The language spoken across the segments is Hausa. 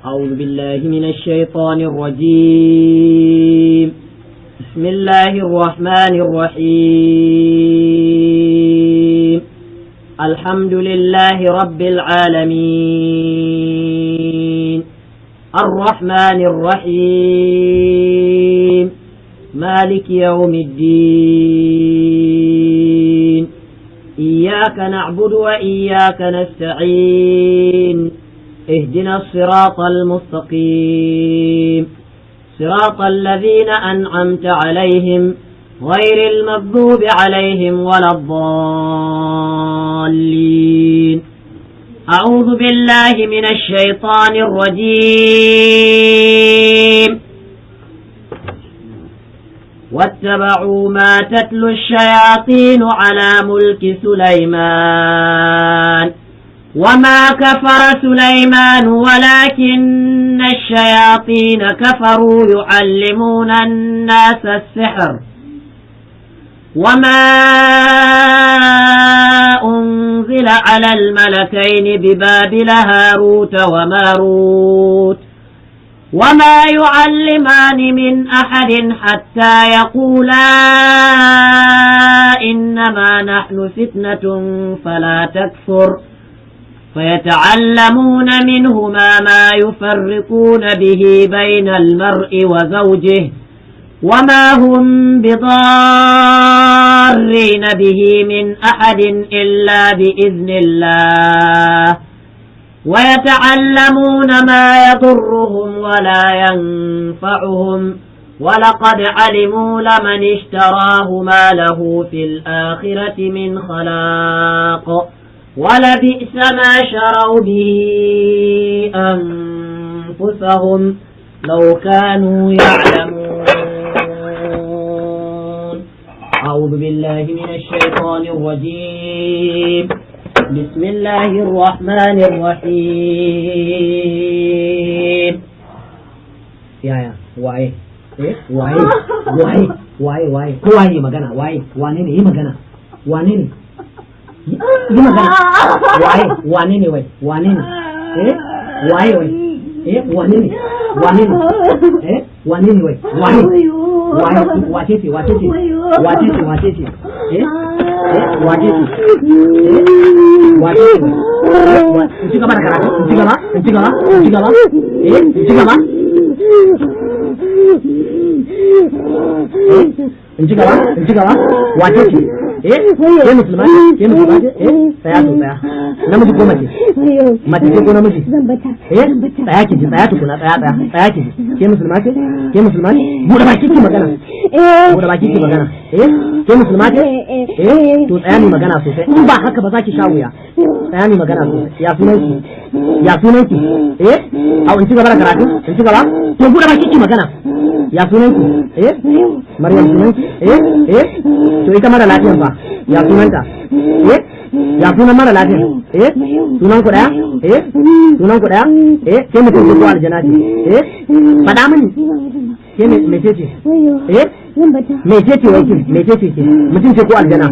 أعوذ بالله من الشيطان الرجيم. بسم الله الرحمن الرحيم. الحمد لله رب العالمين الرحمن الرحيم مالك يوم الدين إياك نعبد وإياك نستعين اهدنا الصراط المستقيم صراط الذين أنعمت عليهم غير المغضوب عليهم ولا الضالين. أعوذ بالله من الشيطان الرجيم. واتبعوا ما تتلو الشياطين على ملك سليمان وما كفر سليمان ولكن الشياطين كفروا يعلمون الناس السحر وما أنزل على الملكين ببابل هاروت وماروت وما يعلمان من أحد حتى يقولا إنما نحن فتنة فلا تكفر فيتعلمون منهما ما يفرقون به بين المرء وزوجه وما هم بضارين به من أحد إلا بإذن الله ويتعلمون ما يضرهم ولا ينفعهم ولقد علموا لمن اشتراه ما له في الآخرة من خلاق ولبئس ما شروا به أنفسهم لو كانوا يعلمون. أعوذ بالله من الشيطان الرجيم. بسم الله الرحمن الرحيم. يا واي واي كواي مغانا واي وانيني يي مغانا وانيني yi magana wane ne wai wane ne waye wai wane ne wane ne wane ne wai waye wace ce wace ce wace ce wace ce wace ce wace ce in ci gaba da karatu in ci gaba in ci gaba in ci gaba in ci gaba in ci gaba in ci gaba wace ce ke musulma ce tsaya to tsaya namiji ko mace mace ce ko namiji tsaya ki ji tsaya tukuna tsaya ki ji ke musulma ce bude baki ki magana bude baki ki magana ke musulma ce to tsaya ni magana sosai in ba haka ba za ki sha wuya tsaya ni magana sosai ya sunan ki au in ci gaba da karatu in ci gaba to bude baki ki magana ya sunan ki Maryam sunan ki to ita mara lafiya fa ya sunanta ya sunan mara lafiya sunan ku daya sunan ku daya sai mutum ko aljana ce faɗa mini ke mece ce mece ce wai mece ce mutum ce ko aljana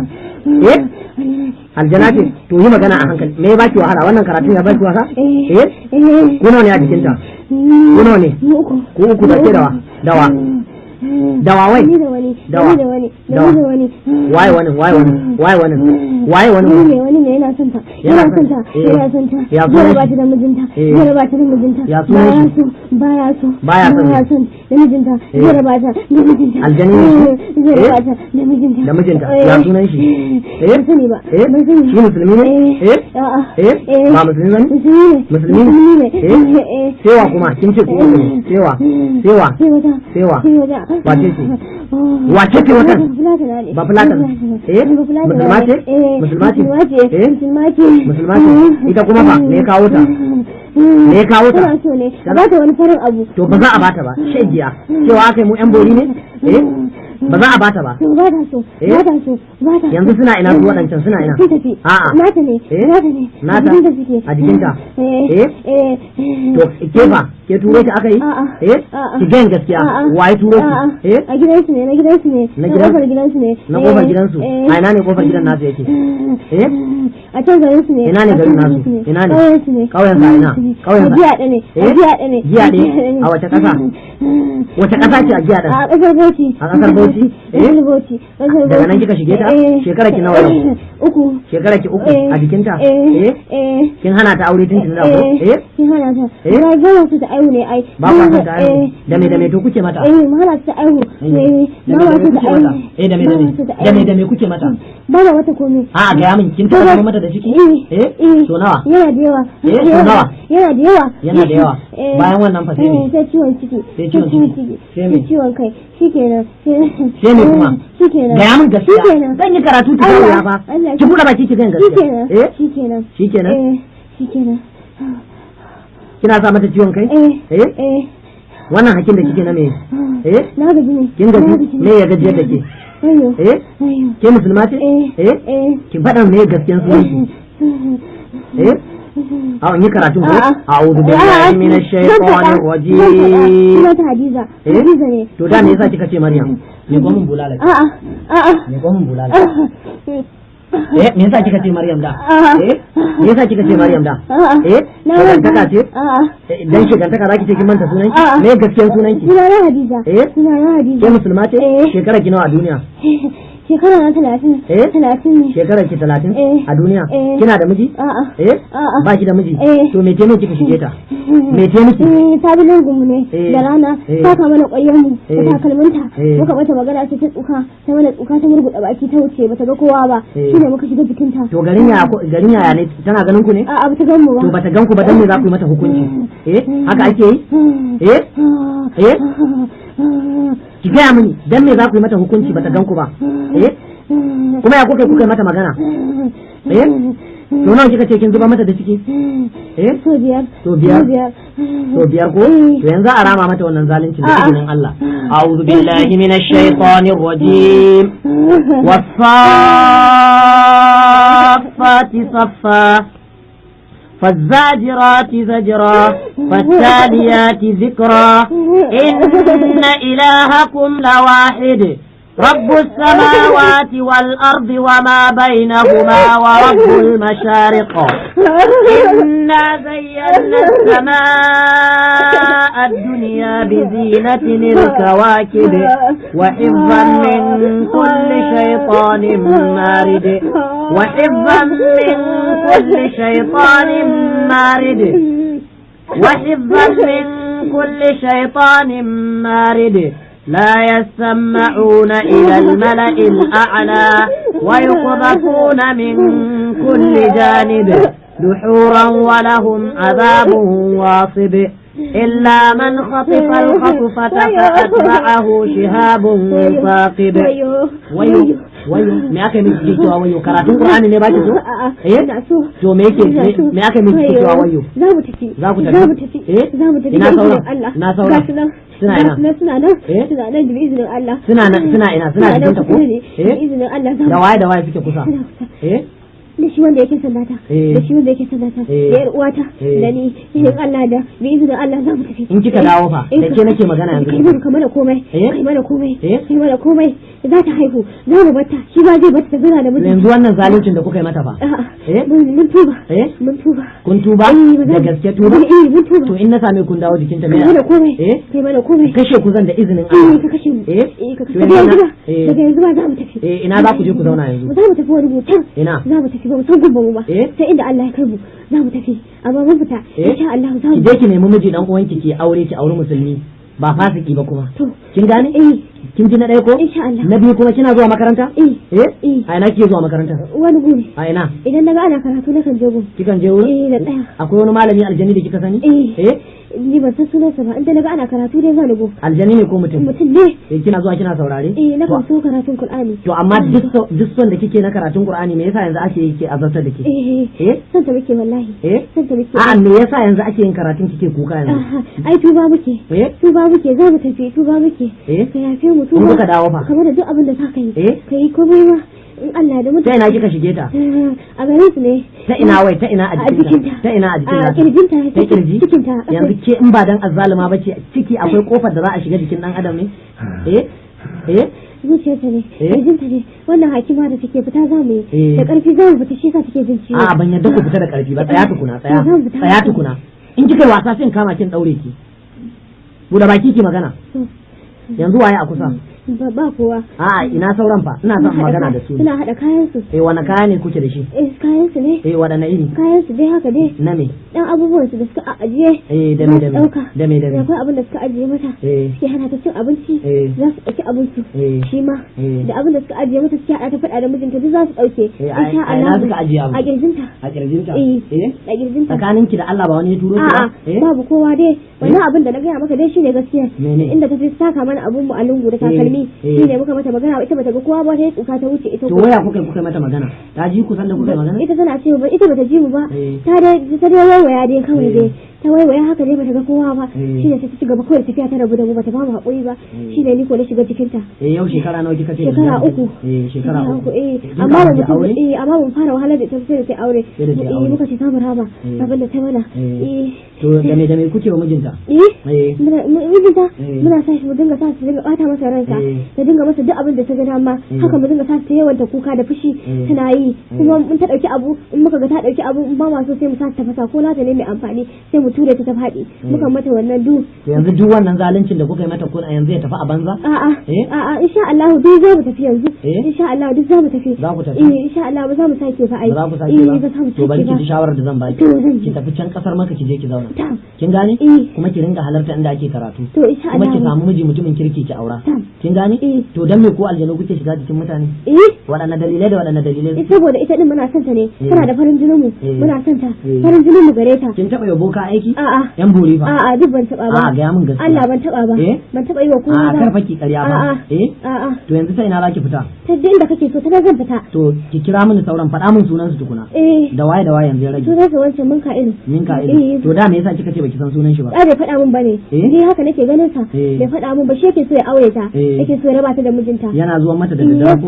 aljana ce to yi magana a hankali me ya baki wahala wannan karatu ya baki wahala ko nawa ne a jikinta ko nawa ne ko uku da ke dawa wai dawa waye wani ne yana son ta ya zo ba ta da mijinta ya so baya son da mijinta ya raba ta da mijinta aljani ne da mijinta ya sunan shi sani ba shi musulmi ne ba musulmi ba musulmi ne sewa kuma kin ce ko sewa wace ce wata ba fulatan musulma ce ita kuma ba me kawo ta ta ba ta wani farin abu to ba za a bata ba shegiya cewa aka yi mu yan bori ne ba za a bata ba yanzu suna ina su waɗancan suna ina a'a nata ne a jikinta to kefa ke turo ki aka yi ki gan gaskiya waye turo ki a gidansu ne na kofar gidansu ne na kofar gidansu a ina ne kofar gidan nasu yake a can garin su ne ina ne garin nasu ina ne kauyen sa ina kauyen sa jiya ne jiya ne a wace kasa ce a jiya a kasar Bauchi Bauchi daga nan kika shige ta shekara ki nawa yau uku shekara ki uku a jikinta kin hana ta aure tun kin da ko kin hana ta ba ba su ta aihu ne ai ba ka san ta aihu da me to kuke mata mu hana ta aihu da me kuke mata ba ba mata komai a ga min kin taba mata da ciki so nawa yana da yawa so nawa yana da yawa bayan wannan fa sai ne sai ciwon ciki sai ciwon kai shikenan sai ne kuma shikenan ga min gaskiya zan yi karatu ta kawo ya fa ki buɗe baki ki gan gaskiya shikenan kina sa mata ciwon kai wannan hakin da kike na me na gaji ne kin gaji me ya gaji da ke ke musulma ce ki faɗa me gaskiyan sunan ki a yi karatu ko a'udhu billahi minash shaitanir rajim sunanta Hadiza ne to da me yasa kika ce Maryam ne ko mun bulala ne ko mun bulala me yasa kika ce Maryam da me yasa kika ce Maryam da shigantaka ce dan shigantaka zaki ce kin manta sunan ki me gaskiyar sunan ki sunana Hadiza ke musulma ce shekara ki nawa a duniya shekara na 30 ne shekara ki 30 a duniya kina da miji ba ki da miji to me ke kika shige ta me ke miki sabilin gumu ne da rana ta kama na ƙwaryar mu da takalminta muka bata magana ta tsuka ta mana tsuka ta murguda baki ta wuce bata ga kowa ba shine muka shiga jikinta to garin yaya ne tana ganin ku ne a'a bata gan mu ba to bata gan ku ba dan me za ku yi mata hukunci haka ake yi ki gaya mini dan me za ku yi mata hukunci bata gan ku ba kuma ya kuka yi mata magana to nawa kika ce kin zuba mata da ciki to biyar ko to yanzu a rama mata wannan zalunci da izinin Allah a'udhu billahi minash shaitanir rajim was-saffati saffa فالزاجرات زجرا فالتاليات ذكرا إن إلهكم لواحد رب السماوات والأرض وما بينهما ورب المشارق إنا زينا السماء الدنيا بزينة الكواكب وحفظا من كل شيطان مارد وحفظا من كل شيطان مارد وحفظا من كل شيطان مارد لا يسمعون إلى الملأ الأعلى ويقذفون من كل جانب دحورا ولهم عذاب واصب إلا من خطف الخطفة فأتبعه شهاب ثاقب me aka yi miki cewa wayo karatun Qur'ani ne baki so to me yake me aka yi miki cewa wayo za ku tafi ina saura suna ina da izinin Allah suna ina suna jikin ta ko izinin Allah da waye suke kusa da shi wanda yake sallata da yar uwata da ni in Allah da bi izinin Allah za mu tafi in kika dawo fa da ke nake magana yanzu kai mana komai za ta haihu za mu bata shi ba zai bata zura da miji yanzu wannan zaluncin da kuka yi mata fa mun tuba kun tuba da gaske tuba mun tuba to in na same kun dawo jikin ta me kai mana komai kashe ku zan da izinin Allah ka kashe mu daga yanzu ba za mu tafi ina za ku je ku zauna yanzu za mu tafi wani hotel ina za mu tafi ba mu san gumba mu ba sai inda Allah ya kai mu za mu tafi amma mun fita insha Allah za mu je ki nemi miji dan uwanki ki aure musulmi ba fasiki ba kuma kin gane kin ji na ɗaya ko na biyu kuma kina zuwa makaranta a ina kike zuwa makaranta wani guri a ina idan naga ana karatu na kan je gun kikan je wurin da tsaya akwai wani malami aljani da kika sani ni ban san sunansa ba inda naga ana karatu dai zan go aljani ne ko mutum ne kina zuwa kina saurare na kan so karatun Qur'ani to amma duk son da kike na karatun Qur'ani me yasa yanzu ake yake azartar da ke san ta muke wallahi san ta muke a'a me yasa yanzu ake yin karatun kike kuka yanzu ai tuba muke za mu tafi tuba muke ka yafe mu tuba ka dawo fa kamar da duk abin da za ka yi kai komai ma in Allah da mutum ta ina kika shige ta a garin su ne ta ina wai ta ina a jikinta ta ina a jikinta kirjinta ta kirji cikinta yanzu ke in ba dan azzalima bace ciki akwai kofar da za a shiga jikin dan adam ne zuciyarta ne kirjinta ne wannan hakima da take fita za mu yi da karfi za mu fita shi sa take jin ciwo a ban yadda ku fita da karfi ba tsaya tukuna in kika wasa sai in kama kin daure ki buɗe baki ki magana yanzu waye a kusa ba kowa a ina sauran fa ina son magana da su suna hada kayan su wani kaya ne kuke da shi kayan su ne wadanne iri kayan su dai haka dai na me dan abubuwan su da suka ajiye da me akwai abin da suka ajiye mata suke hana ta cin abinci za su dauki abin su shi ma da abin da suka ajiye mata suke hada ta fada da mijinta duk za su dauke insha Allah suka ajiye abu a kirjinta a kirjinta tsakanin ki da Allah ba wani ya turo ki babu kowa dai wannan abin da na gaya maka dai shine gaskiya inda ta fi saka mana abun mu a lungu da takalmi shine muka mata magana ita bata ga kowa ba sai tsuka ta wuce ita to waya kuka mata magana ta ji ku san da kuka magana ita tana cewa ita bata ji mu ba ta dai waiwaya dai kawai dai ta waiwaya haka dai bata ga kowa ba shine sai ta ci gaba kawai tafiya ta rabu da mu bata ba mu hakuri ba shine ni ko na shiga cikin ta yau shekara nawa kika ce shekara uku amma ba mu fara wahalar da ta sai ta aure muka ce ta muraba abin da ta mana to da me kuke wa mijinta mijinta muna sa shi mu dinga sa shi dinga bata masa ransa ta dinga masa duk abin da ta ga dama haka mu dinga sa ta yawan ta kuka da fushi tana yi kuma mun ta dauki abu in muka ga ta dauki abu in ba ma so sai mu sa ta fasa ko nata ne mai amfani sai mu ture ta ta faɗi muka mata wannan yanzu duk wannan zaluncin da kuka yi mata ko yanzu ya tafi a banza a'a insha Allah duk za mu tafi yanzu insha Allah duk za mu tafi za ku tafi insha Allah ba za mu sake ba ai ba za ku sake ba to bari ki ji shawarar da zan baki ki tafi can kasar maka ki je ki zauna kin gane kuma ki ringa halarta inda ake karatu kuma ki samu miji mutumin kirki ki aura kin gane to dan me ko aljanu kuke shiga cikin mutane waɗanne dalilai saboda ita din muna son ta ne tana da farin jinin mu muna son ta farin jinin mu gare ta kin taba yabo ka aiki a'a yan buri fa a'a duk ban taba ba ga mun gaskiya Allah ban taba ba ban taba yi wa kowa ba kar faki ƙarya ba a'a to yanzu sai ina zaki fita ta inda kake so ta zan fita to ki kira mini sauran faɗa min sunan su tukuna da waye yanzu ya rage sunan sa wancan Mika'Ilu to da me yasa kika ce baki san sunan shi ba bai faɗa min bane ni haka nake ganin sa bai faɗa min ba shi yake so ya aure ta yake so ya raba ta da mijinta yana zuwa mata da daddare ko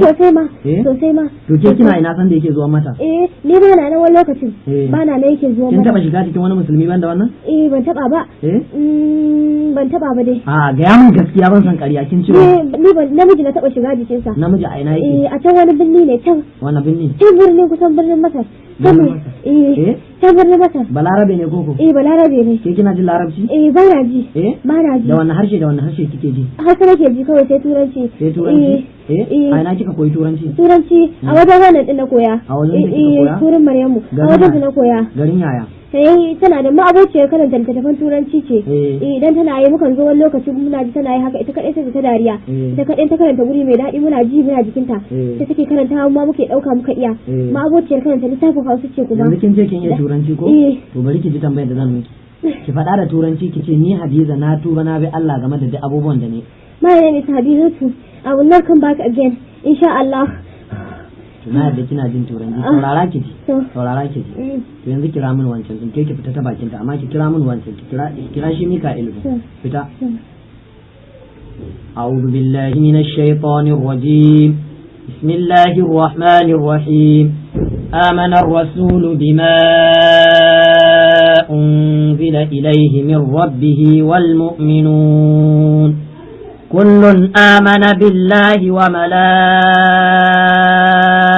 sosai ma to ke kina ina san da yake zuwa mata ni ba na nan wani lokacin ba na nan yake zuwa mata kin taba shiga cikin wani musulmi banda wannan ban taba ba ban taba ba dai ga ya mun gaskiya ban san ƙarya kin ce ni ban namiji na taba shiga jikin sa namiji a ina yake a can wani binni ne can wani binni can birnin kusan birnin Masar can birnin Masar balarabe ne koko balarabe ne ke kina jin larabci ba na ji ba na ji da wannan harshe kike ji hausa nake ji kawai sai turanci a ina kika koyi turanci a wajen wannan din na koya a wajen da kika koya turin Maryamu a wajen na koya garin yaya tana da ma'abociyar karanta littattafan turanci ce idan tana yi mukan zo wani lokaci muna ji tana yi haka ita kadai sai ta dariya ita kadai ta karanta guri mai daɗi muna ji muna jikinta sai take karanta ma muke ɗauka muka iya ma'abociyar karanta littafin Hausa ce kuma yanzu kin ce kin iya turanci ko to bari ki ji tambayar da zan miki ki faɗa da turanci ki ce ni Hadiza na tuba na bi Allah game da duk abubuwan da ne my name is Hadiza I will not come back again insha Allah na yadda kina jin turanci saurara ki ji to yanzu kira min wancan din ke ki fita ta bakin ta amma ki kira min wancan ki kira shi Mika'Ilu fita a'udhu billahi minash shaitanir rajim bismillahir rahmanir rahim آمن الرسول بما أنزل إليه من ربه والمؤمنون كل آمن بالله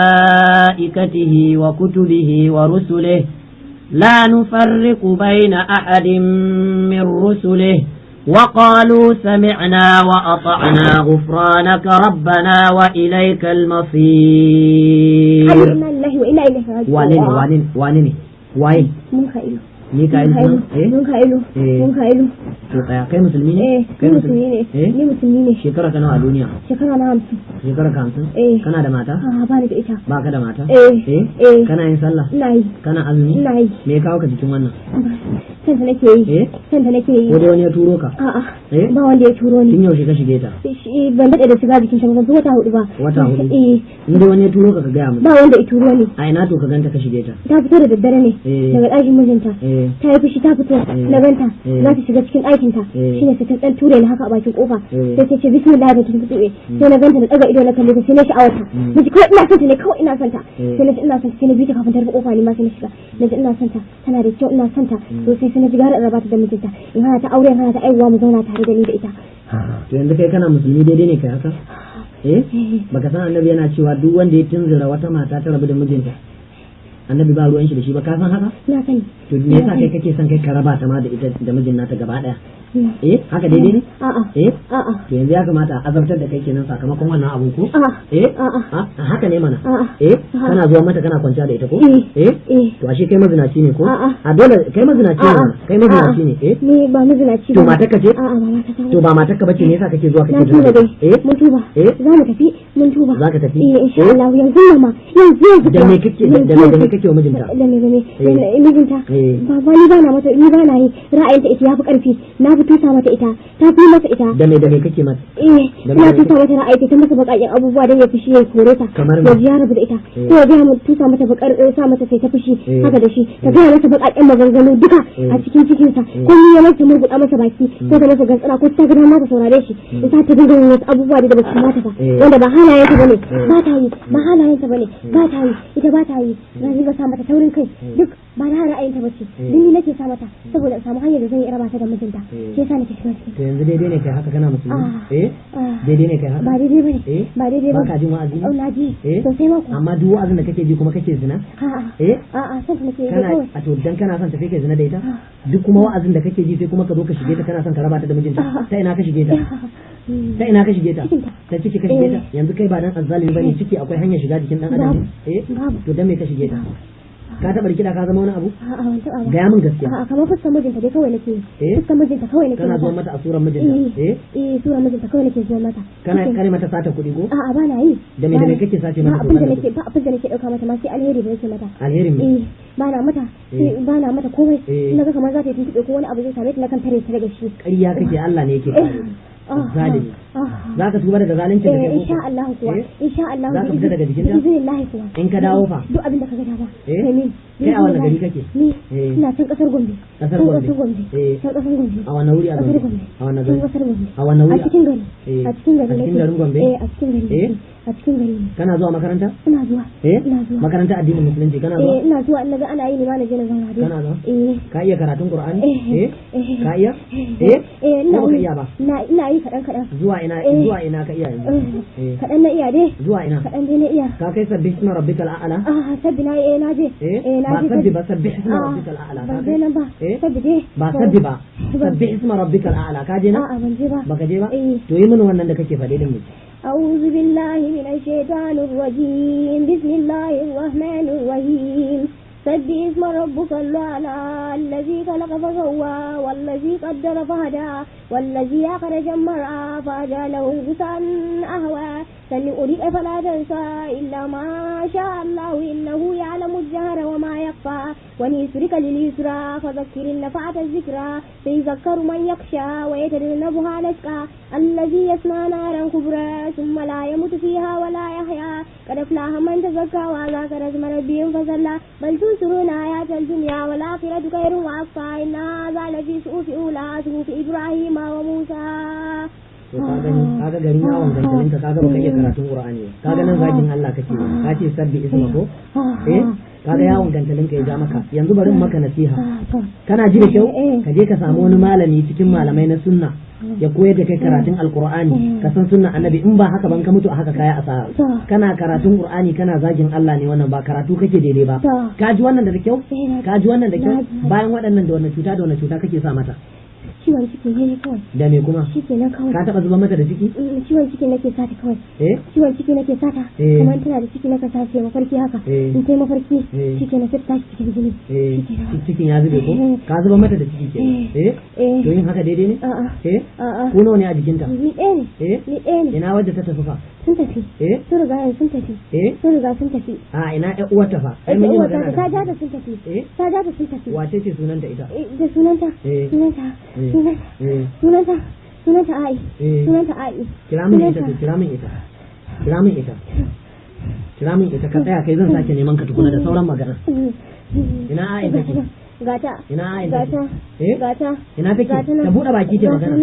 وملائكته وكتبه ورسله لا نفرق بين أحد من رسله وقالوا سمعنا وأطعنا غفرانك ربنا وإليك المصير وانني Mika'Ilu to tsaya kai musulmi ne kai musulmi ne ni musulmi ne shekara kana a duniya shekara na 50 shekara ka 50 kana da mata ba ni da ita ba ka da mata kana yin sallah ina yi kana azumi ina yi me ya kawo ka cikin wannan santa nake yi ko dai wani ya turo ka a'a ba wanda ya turo ni. Kin yaushe ka shige ta? Ban daɗe da shiga jikin ta ba wata hudu ba. Wata hudu. Inda wani ya turo ka gaya mu. Ba wanda ya turo ni. A ina to ka ganta ka shige ta? Ta fito da daddare ne daga ɗakin mijinta. Ta yi fushi ta fito na ganta za ta shiga cikin ɗakin ta. Shine sai ta dan ture ni haka a bakin kofa. Sai ta ce bismillah da kin fitoe. Sai na ganta da daga ido na kalle ta sai na sha'awarta. Naji kawai ina son ta ne kawai ina son ta. Sai na ji ina son ta sai na bi ta kafin ta rufe kofa ne ma sai na shiga. Naji ina son ta tana da kyau ina son ta. To sai na ji gara raba ta da mijinta. In hana ta aure hana ta aiwa mu zauna tare da ni da ita. To yanzu kai kana musulmi daidai ne kai haka? Baka san annabi yana cewa duk wanda ya tunzura wata mata ta rabu da mijinta annabi ba ruwan shi da shi ba ka san haka? Na sani. To me yasa kai kake son kai ka raba ta ma da ita da mijin nata gaba daya? Haka daidai ne? A'a. To yanzu ya kamata a azabtar da kai kenan sakamakon wannan abun ko? Haka ne mana? Kana zuwa mata kana kwanciya da ita ko? To ashe kai mazinaci ne ko? A dole kai mazinaci ne. Kai mazinaci ne. Ni ba mazinaci ba. To matarka ce? A'a ba matarka ba. To ba matarka bace ne yasa kake zuwa kake tuba dai. Mun tuba. Za mu tafi mun tuba. Za ka tafi? Insha Allah yanzu ma yanzu. Da me kake wa mijinta? Da me mijinta? Ba ni ba na mata ni ba na yi ra'ayinta ita yafi karfi. Na fi tusa mata ita ta fi masa ita da me kake mata ina tusa mata ra'ayi ta masa bakakin abubuwa dan ya fushi ya kore ta ya ji rabu da ita ko ya ga mu tusa mata bakar sa mata sai ta fushi haka da shi ta ga masa bakakin maganganu duka a cikin cikin sa ko ni ya mata murguda masa baki ko ta masa gantsara ko ta ga ma ta saurare shi ta ta dinga wasu abubuwa da ba su mata ba wanda ba halayen ta bane ba ta yi ba halayen ta bane ba ta yi ita ba ta yi na dinga sa mata taurin kai duk ba na ra'ayin ta bace din ni nake sa mata saboda in samu hanyar da zan yi raba ta da mijinta sai sa nake shiga to yanzu daidai ne kai haka kana musulmi daidai ne kai haka ba daidai bane ba daidai ba ka jin wa'azi na ji to sai ma ku amma duk wa'azin da kake ji kuma kake zina a'a sai nake yi kana a to dan kana son tafi kai zina da ita duk kuma wa'azin da kake ji sai kuma ka zo ka shige ta kana son ka raba ta da mijinta ta ina ka shige ta ta ina ka shige ta ta ciki ka shige ta yanzu kai ba dan azzalimi bane ciki akwai hanyar shiga jikin dan adam to dan me ka shige ta ka taɓa rikida ka zama wani abu? A'a ban taɓa ba. Gaya min gaskiya. A'a kamar fuskar mijinta dai kawai nake. Fuskar mijinta kawai nake. Kana zuwa mata a suran mijinta? Suran mijinta kawai nake zuwa mata. Kana kare mata sata kuɗi ko? A'a ba na yi. Da me kake sace mata? Ba abin da nake ɗauka mata ma sai alheri da nake mata. Alheri me? Ba na mata komai. Ina ga kamar za ta yi tuntuɓe ko wani abu zai same ta na kan tare ta daga shi. Ƙarya kake Allah ne yake kare. Zalimi. Za ka tuba daga zalunci da kai? Insha Allah kuwa. Insha Allah. Za ka fita daga jikin ta? Bismillah kuwa. In ka dawo fa? Duk abin da ka ga dama. Kai a wani gari kake? Ni ina can kasar Gombe. Kasar Gombe. Can kasar Gombe. A wani wuri a Gombe? A wani gari? Kasar Gombe. A wani wuri? A cikin gari. A cikin gari. A cikin garin Gombe? A cikin gari. A cikin gari. Kana zuwa makaranta? Ina zuwa. Ina zuwa. Makaranta addinin musulunci kana zuwa? Ina zuwa ina ga ana yi ni ma na je na zauna dai. Kana zuwa? Ka iya karatun Qur'ani? Ka iya? Ina ka iya ba? Ina yi kaɗan. Zuwa ina ka iya yanzu? Kaɗan na iya dai. Zuwa ina? Kaɗan dai na iya. Ka kai sabbih isma rabbikal a'la? Sabbi na na je. Na je. Ba sabbih isma rabbikal a'la. Ban je nan ba. Sabbi dai. Ba sabbi ba. Sabbih isma rabbikal a'la ka je nan? A'a ban je ba. Baka je ba? To yi mana wannan da kake faɗe din mu. أعوذ بالله من الشيطان الرجيم بسم الله الرحمن الرحيم سبح اسم ربك الأعلى الذي خلق فسوى والذي قدر فهدى والذي أخرج المرعى فجعله غثاء أهوى سنقرئك فلا تنسى إلا ما شاء الله إنه يعلم الجهر وما يخفى ونيسرك لليسرى فذكر إن نفعت الذكرى سيذكر من يخشى ويتجنبها الأشقى الذي يصلى نارا كبرى ثم لا يموت فيها ولا يحيا قد أفلح من تزكى وذكر اسم ربه فصلى بل تؤثرون حياة الدنيا والآخرة خير وأبقى إن هذا لفي صحف أولى صحف إبراهيم وموسى. to kaga garin yawon gangalinka kaga baka iya karatun Qur'ani kaga nan zagin Allah kake ka ce sabbi isma ko kaga yawon gangalinka ya ja maka yanzu bari maka nasiha kana ji da kyau ka je ka samu wani malami cikin malamai na sunna ya koyar da kai karatun alqur'ani ka san sunna annabi in ba haka ban ka mutu a haka kaya asara kana karatun Qur'ani kana zagin Allah ne wannan ba karatu kake daidai ba ka ji wannan da kyau ka ji wannan da kyau bayan waɗannan da wannan cuta kake sa mata ciwon ciki ne kawai. Da me kuma? Ciki na kawai. Ka taba zuba mata da ciki? Ciwon ciki nake sata kawai. Ciwon ciki nake sata. Kamar tana da ciki naka sace mafarki haka. In kai mafarki ciki na sai tashi cikin jini. Cikin ya zube ko? Ka zuba mata da ciki ke? To yin haka daidai ne? A'a. Ko nawa ne a jikinta? Ni ɗaya ne. Ni ɗaya ne. Ina wadda ta tafi fa? Sun tafi. Sun riga sun tafi. Sun riga sun tafi. A ina ƴan uwarta fa? Ai mun yi magana. Ta ja da sun tafi. Ta ja da sun tafi. Wace ce sunanta ita? Da sunanta. Sunanta. sunanta Ai sunanta Ai kira min ita ka tsaya kai zan sake neman ka tukuna da sauran magana ina Ai take gata ina Ai gata gata ina take ta bude baki ce magana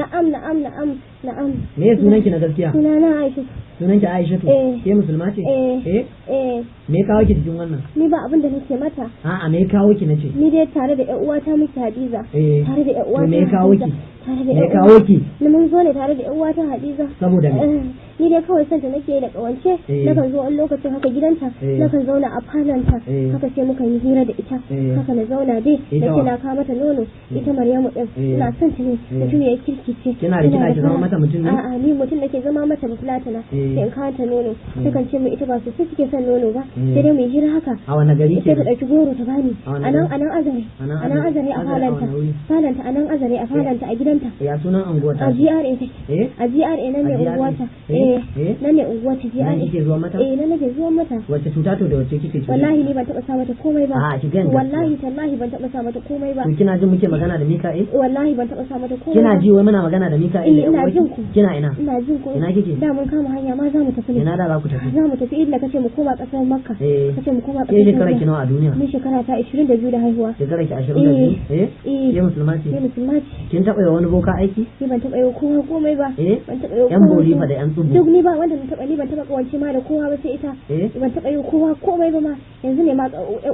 na'am me sunan ki na gaskiya sunana Aisha sunan ki Aisha ke musulma ce me kawo ki cikin wannan ni ba abin da nake mata a'a me kawo ki nace ni dai tare da ƴan uwata muke Hadiza tare da ƴan uwata me kawo ki me kawo ki mun zo ne tare da ƴan uwata Hadiza saboda me ni dai kawai santa nake da kawance nakan zo wani lokacin haka gidanta nakan zauna a falanta haka sai muka yi hira da ita haka na zauna dai nake na kawo mata nono ita Maryamu din ina son ta ne mutum ya kirki ce kina da kina ki zama mata mutum ne a'a ni mutum nake zama mata bafulatana sai in kawo ta nono takan ce mu ita ba su suke son nono ba sai dai mai hira haka a wani gari sai ta dauki goro ta bani anan azare a falanta anan azare a falanta a gidanta ya sunan unguwata a GRA take a GRA nan ne unguwata nan ne unguwata GRA nan kike zuwa mata nan nake zuwa mata wace cuta to da wace kike ci wallahi ni ban taba sa mata komai ba a ki gani wallahi tallahi ban taba sa mata komai ba kina jin muke magana da Mika'il wallahi ban taba sa mata komai kina ji wai muna magana da Mika'il ina jin ku kina ina jin ku ina kike da mun kama hanya ma za mu tafi ne ina da za ku tafi za mu tafi inda kace mu koma kasar Makka kace mu koma kasar ke shekara ki nawa a duniya ni shekara ta 22 da haihuwa shekara ki 22 ke musulma ce kin taba yi wani boka aiki ni ban taba yi kowa komai ba ban taba yi yan boli fa da yan tsubu duk ni ba wanda ni ban taba kawance ma da kowa ba sai ita ban taba yi kowa komai ba ma yanzu ne ma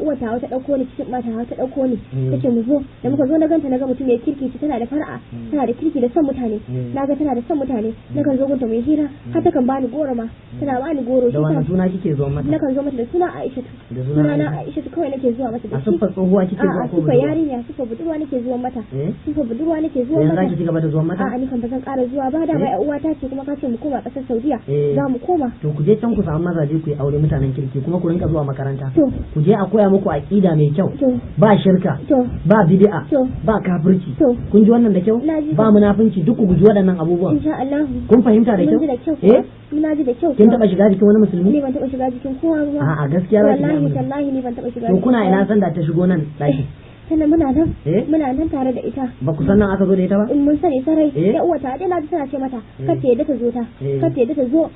uwar ta wata dauko ni cikin mata ta dauko ni tace mu zo da muka zo na ganta na ga mutum ya kirki tana da fara'a tana da kirki da son mutane naga tana da son mutane nakan zo gunta mai hira har ta kan bani goro ma tana bani goro da wannan suna kike zuwa mata nakan zo mata da suna Aisha da suna na Aisha kawai nake zuwa mata da shi a sufar tsohuwa kike zuwa ko budurwa yarinya sufar budurwa nake zuwa mata sufar budurwa nake zuwa mata yanzu kike gaba da zuwa mata a ni kan ba zan ƙara zuwa ba da bai uwa ta ce kuma ka ce mu koma ƙasar Saudiya za mu koma to ku je can ku samu mazaje ku yi aure mutanen kirki kuma ku rinka zuwa makaranta ku je a koya muku aqida mai kyau ba shirka ba bid'a ba kafirci kun ji wannan da kyau ba munafinci duk ku guji waɗannan abubuwan insha Allah kun fahimta da kyau muna ji da kyau kin taba shiga jikin wani musulmi ni ban taba shiga jikin kowa ba a'a gaskiya ba wallahi tallahi ni ban taba shiga to kuna ina san da ta shigo nan daki sannan muna nan tare da ita ba ku san nan aka zo da ita ba in mun sani sarai ya uwa ta dai na tana ce mata kace yadda ta zo kace yadda ta zo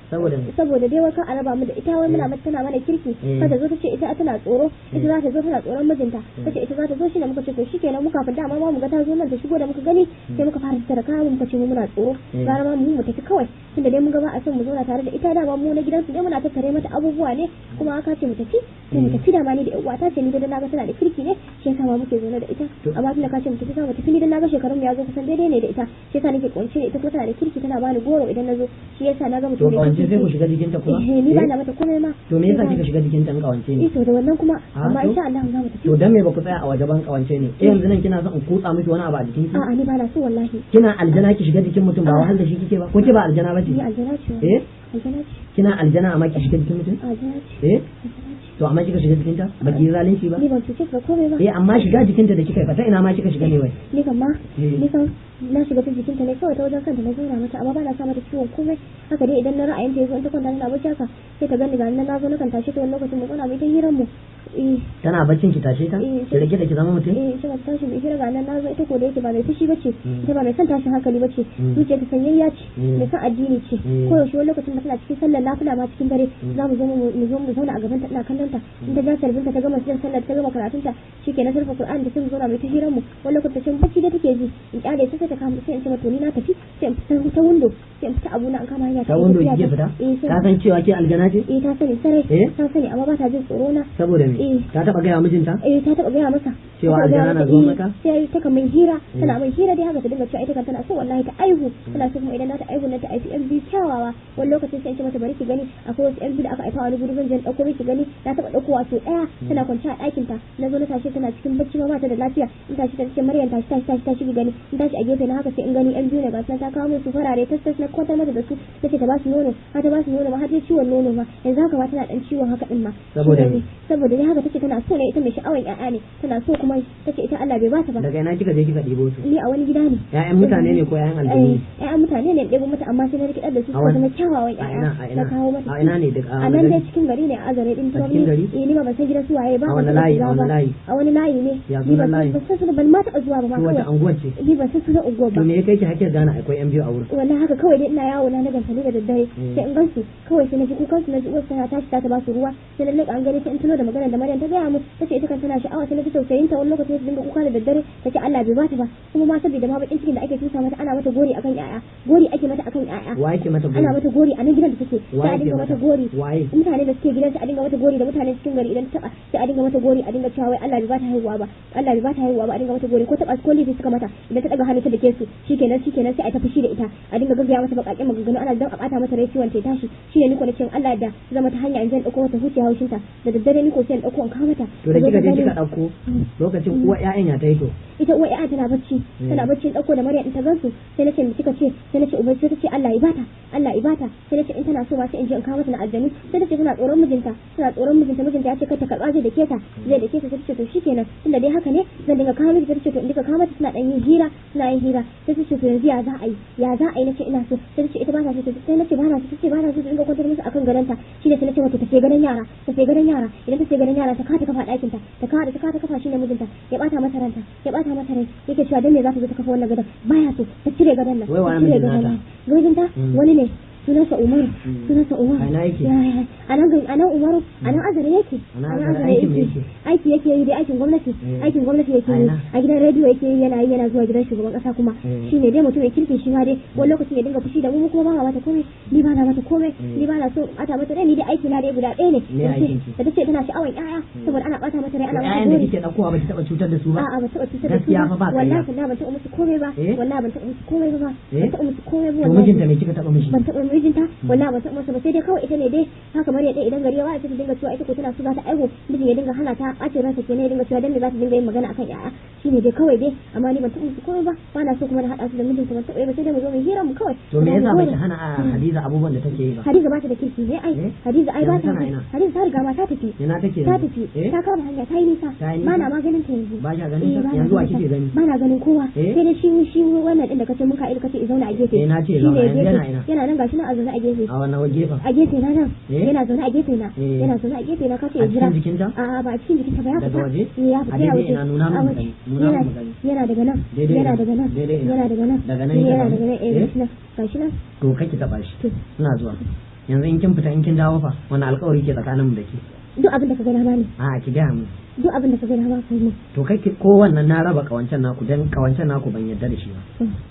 saboda dai wata araba mu da ita wai muna mata tana mana kirki kada zo ta ce ita tana tsoro ita za ta zo tana tsoron mijinta kace ita za ta zo shi ne muka ce to shikenan muka fa dama ma mu ga ta zo nan ta shigo da muka gani sai muka fara tattara kayan muka ce mu muna tsoro gara ma mu tafi kawai tunda dai mun ga ba a son mu zauna tare da ita dama mu na gidansu dai muna tattare mata abubuwa ne kuma aka ce mu tafi sai mu tafi dama ni da uwa ta ce ni da naga tana da kirki ne shi yasa ma muke zaune da ita amma tunda ka ce mu tafi za mu tafi ni dan naga shekarun ya zo kusan daidai ne da ita shi yasa nake kwance ita kuma tana da kirki tana bani goro idan nazo shi yasa naga mutum ne kawance sai ku shiga jikinta kuma ni ba na mata komai ma to me yasa kika shiga jikinta in kawance ne to da wannan kuma amma insha Allah za mu tafi to dan me ba ku tsaya a waje ban kawance ne yanzu nan kina son in kutsa miki wani abu a jikin ki a'a ni ba na so wallahi kina aljana ki shiga jikin mutum ba wahal da shi kike ba ko ke ba aljana ba ce ni aljana ce aljana ce kina aljana amma ki shiga jikin mutum aljana ce to amma kika shiga jikinta ba ki zalunci ba ni ban cuce ka komai ba amma shiga jikinta da kika fata ina ma kika shiga ne wai ni kan ma ni kan na shiga ta jikinta ne kawai ta wajen kanta na zauna mata amma ba na sa mata ciwon komai haka dai idan na ra'ayin ta yazo in ta kwanta na bacci haka sai ta gani ga nan na zo na kan tashi ta wani lokacin mu zauna mai ta hiran mu tana baccin ki tashe ta ki rage da ki zama mutum sai ta tashi mai hira ga nan na zo ita ko da yake ba mai fushi bace ita ba mai son tashin hankali bace zuciya ta sanyayya ce mai son addini ce ko yaushe wani lokacin da tana cikin sallar nafila ma cikin dare za mu zo mu zauna a gaban ta ina kallon ta in ta ja sarbinta ta gama cikin sallar ta gama karatun ta shikenan sarfa Qur'ani da sun zauna mai ta hiran mu wani lokacin bacci da take ji in kyale ta ta kama sai in ce mata ni na tafi sai in fita ta window sai in fita abu na an kama hanya ta window kike fita ka san cewa ke aljana ce ta sani sarai ta sani amma ba ta jin tsoro na saboda me ta taba gaya mijinta ta taba gaya masa cewa aljana na zo maka sai ta kamar hira tana mai hira dai haka ta dinga cewa ita kan tana so wallahi ta aihu tana so kuma idan ta aihu na ta aifi yan biyu kyawawa wani lokacin sai in ce mata bari ki gani akwai wasu yan biyu da aka aika wani gudu zan je dauko miki gani na taba dauko wato daya tana kwance a ɗakin ta na zo na tashi tana cikin bacci ma ta da lafiya in tashi ta ce Maryam tashi ki gani in tashi a gefe na haka sai in gani yan biyu ne ga ta kawo min su farare tas na kwantar mata da su nace ta ba su nono har ta ba su nono ma har ta ciwon nono ma yanzu haka ma tana dan ciwon haka din ma saboda haka tace tana so ne ita mai sha'awan ƴaƴa ne tana so kuma tace ita Allah bai ba ta ba daga ina kika je kika ɗibo su ni a wani gida ne ƴaƴan mutane ne ko ƴaƴan aljanu ƴaƴan mutane ne ɗebo mata amma sai na rikidar da su suka zama kyawawan ƴaƴa na kawo mata a ina ne duk a nan dai cikin gari ne a Azare din to ni ma ban san gidan su waye ba a wani layi a wani layi ne ni ban san su ban ma taɓa zuwa ba ma wata anguwa ce ni ban san su da unguwa ba to me kai ki hakki gana akwai yan biyu a wurin wallahi haka kawai dai ina yawo na ganta ne da daddare sai in gansu kawai sai na ji kukan su na ji uwarsa ta tashi ta ba su ruwa sai na leƙa an gani sai in tuno da magana da Maryam ta gaya mu tace ita kan tana sha'awa sai na ji tausayin ta wani lokacin ta dinga kuka da daddare tace Allah bai ba ta ba kuma ma saboda ma bakin cikin da ake tusa mata ana mata gori akan yaya gori ake mata akan yaya wa yake mata gori ana mata gori a nan gidan da take sai a dinga mata gori waye mutane da suke gidan a dinga mata gori da mutane cikin gari idan ta sai a dinga mata gori a dinga cewa wai Allah bai ba ta haihuwa ba Allah bai ba ta haihuwa ba a dinga mata gori ko ta ko lifi suka mata idan ta daga hannu ta dake su shikenan sai a ta fushi da ita a dinga gaggaya mata bakakin maganganu ana dan a bata mata rai ciwon ta tashi shine ni ko nace Allah da zama ta hanya in zan dauko mata huce haushin ta da daddare ni ko sai in dauko in kawo mata to da kika je kika dauko lokacin uwa ƴaƴan ya ta yi to ita uwa ƴaƴan tana bacci dauko da Maryam in ta gansu sai nace mi kika ce sai nace ubai sai tace Allah ya bata sai nace in tana so ma sai in je in kawo mata na aljanu sai tace tana tsoron mijinta mijinta ya ce kar ta karba zai dake ta sai tace to shikenan tunda dai haka ne zan dinga kawo miki tace to in dinga kawo mata suna yin hira sai tace to yanzu ya za a yi nace ina so sai tace ita ba ta so sai nace ba na so tace ba na so ta dinga kwantar musu akan garanta shi ne sai nace mata tace garan yara idan tace garan yara ta kawo ta kafa ɗakin ta ta kawo ta kafa shi ne mijinta ya bata mata rai yake cewa dan me za ta zo ta kafa wannan gadan baya so ta cire gadan nan mijinta wani ne sunansa Umaru a nan Umaru a nan Azare yake aiki yake yi dai aikin gwamnati yake yi a gidan rediyo yake yi yana zuwa gidan shugaban kasa kuma shine dai mutum ya kirkin shi ma dai wani lokacin ya dinga fushi da mu kuma ba mata komai ni ba na mata komai ni ba na so ata mata rai ni dai aiki na dai guda ɗaya ne da tace tana sha'awan ƴaƴa saboda ana bata mata rai ana mata gori da kike daukowa ba ki taba cutar da su ba a'a ba taba cutar da su ba wallahi ban taba musu komai ba to mijinta me kika taba mishi ban taba mijinta wallahi ba ta masa ba sai dai kawai ita ne dai haka Maryam dai idan gari ya waye ta dinga cewa ita ko tana so za ta aiwo mijin ya dinga hana ta ɓace ransa kenan ya dinga cewa dan me za ta dinga yin magana akan yaya shine dai kawai dai amma ni ban taɓa musu komai ba na so kuma na haɗa su da mijinta ban taɓa ba sai dai mu zo mu hira mu kawai to me yasa baki hana Hadiza abubuwan da take yi ba Hadiza ba ta da kirki ne ai Hadiza ai ba ta Hadiza ta riga ma ta tafi ta kama hanya ta yi nisa ba na maganin ta yanzu ba ka ganin ta yanzu wa kike gani ba na ganin kowa sai dai shi wannan din da kace Mika'Ilu kace i zauna a gefe yana nan gashi nan a zauna a gefe a wannan gefen a gefe na nan yana zaune a gefe na kace ya jira a ba a cikin jikinta ba ya fita ya fita ya wuce yana daga nan gashi nan to kake taba shi ina zuwa yanzu in kin fita in kin dawo fa wannan alƙawari ke tsakaninmu da ke duk abin da ka gana bani a ki gaya mu duk abin da ka gana ba kai ne to kai ko wannan na raba kawancan naku dan kawancan naku ban yarda da shi ba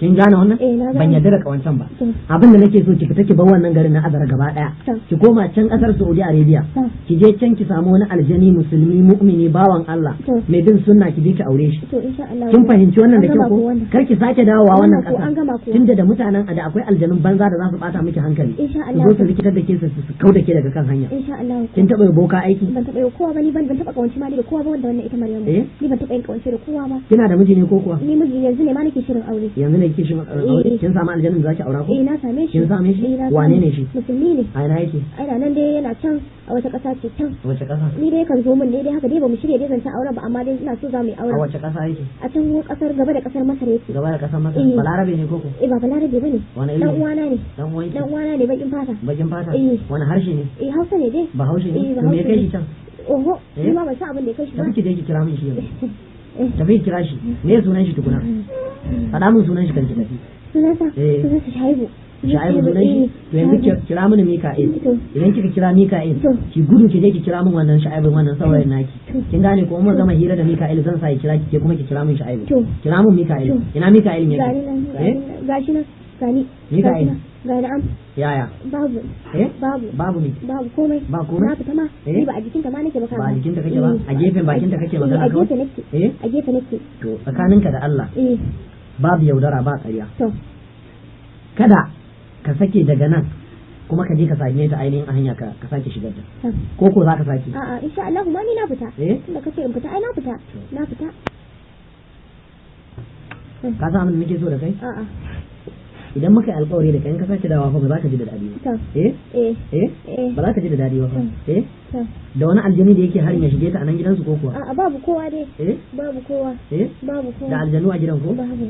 kin gane wannan ban yarda da kawancan ba abin da nake so ki fita ki bar wannan garin na Azara gaba daya ki koma can kasar Saudi Arabia ki je can ki samu wani aljani musulmi mu'mini bawan Allah mai bin sunna ki je ki aure shi kin fahimci wannan da kyau ko kar ki sake dawowa wannan kasa tunda da mutanen da akwai aljanun banza da za su bata miki hankali su zo su rikitar da ke su kauda ke daga kan hanya kin taba boka aiki ban taba kowa ba ni ban taba kawanci ma da kowa ba wanda wannan ita Maryamu ni ban taba yin kawance da kowa ba kina da miji ne ko kuwa ni miji yanzu ne ma nake shirin aure yanzu ne kike shirin aure kin samu aljannin da zaki aura ko na same shi kin same shi wane ne shi musulmi ne a ina yake ai nan dai yana can a wata kasa ce can wace kasa ni dai kan zo min ne dai haka dai bamu shirye dai zan ta aure ba amma dai ina so za mu yi aure a wace kasa yake a can kasar gaba da kasar Masar yake gaba da kasar Masar balarabe ne ko ko ba balarabe bane dan uwana ne dan uwana ne bakin fata wani harshe ne Hausa ne dai ba Hausa ne to me kai shi can oho ni ma ban san abin da ya kai shi ba tafi ki kira min shi yanzu tafi kira shi me sunan shi tukuna faɗa min sunan shi kan ki tafi sunansa Shaibu sunan shi to yanzu kira mini Mika'il idan kika kira Mika'il ki gudu ki je ki kira min wannan Shaibu wannan saurayin naki kin gane ko mun gama hira da Mika'il zan sa ki kira ki kuma ki kira min Shaibu kira min Mika'il ina Mika'il ne gashi nan gani Mika'il gani am yaya babu babu ne babu komai ba komai na fita ma ni ba a jikinta ma nake ba ba a jikinta kake ba a gefen bakinta kake magana kawai a gefe nake to tsakaninka da Allah babu yaudara ba ƙarya to kada ka sake daga nan kuma ka je ka same ta ainihin a hanya ka sake shigar da ko za ka sake a'a insha Allah ma ni na fita tunda kace in fita ai na fita ka san abin da nake so da kai a'a idan muka yi alƙawari da kai in ka sake dawa fa ba za ka ji da dadi ba ba za ka ji da dadi ba fa da wani aljani da yake harin ya shige ta a nan gidansu ko kuwa a babu kowa dai babu kowa babu kowa da aljanu a gidan ko babu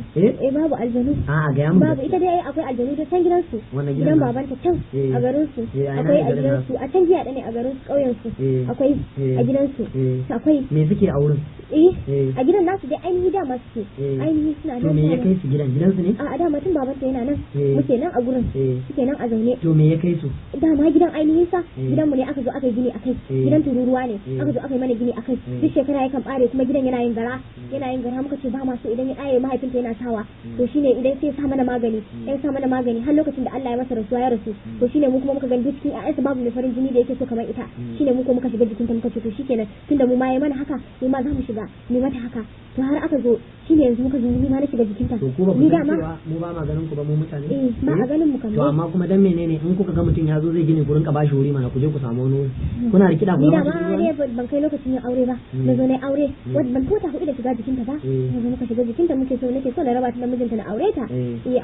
babu aljanu a ga yamu babu ita dai akwai aljanu da can gidansu gidan babanta can a garin su akwai a gidansu a can jiya ne a garin su kauyen su akwai a gidansu akwai me suke a wurin a gidan nasu dai ainihi dama suke ainihi suna nan to me ya kai su gidansu ne a dama tun babanta yana nan muke nan a gurin suke nan a zaune to me ya kai su dama gidan ainihin sa gidan mu ne aka zo aka yi gini akai gidan tururuwa ne aka zo aka yi mana gini akai duk shekara yakan bare kuma gidan yana yin gara muka ce ba ma so idan ya aye mahaifinta yana sawa to shine idan sai ya sa mana magani har lokacin da Allah ya masa rasuwa ya rasu to shine mu kuma muka ga duk cikin ƴaƴansa babu mai farin jini da yake so kamar ita shine mu kuma muka shiga jikinta muka ce to shikenan tunda mu ma yayi mana haka mu ma za mu shiga mu mata haka to har aka zo shine yanzu muka zo ni ma na shiga jikinta ni da ma mu ba ma ganin ku ba mu mutane ba a ganin mu kamar to amma kuma dan menene in kuka ga mutum ya zo zai gini gurin ka bashi wuri mana ku je ku samu wani kuna rikida ku ni da ma ne ban kai lokacin yin aure ba na zo na aure wanda ban tota hudu da shiga jikinta ba yanzu muka shiga jikinta nake so na raba ta da mijinta na aure ta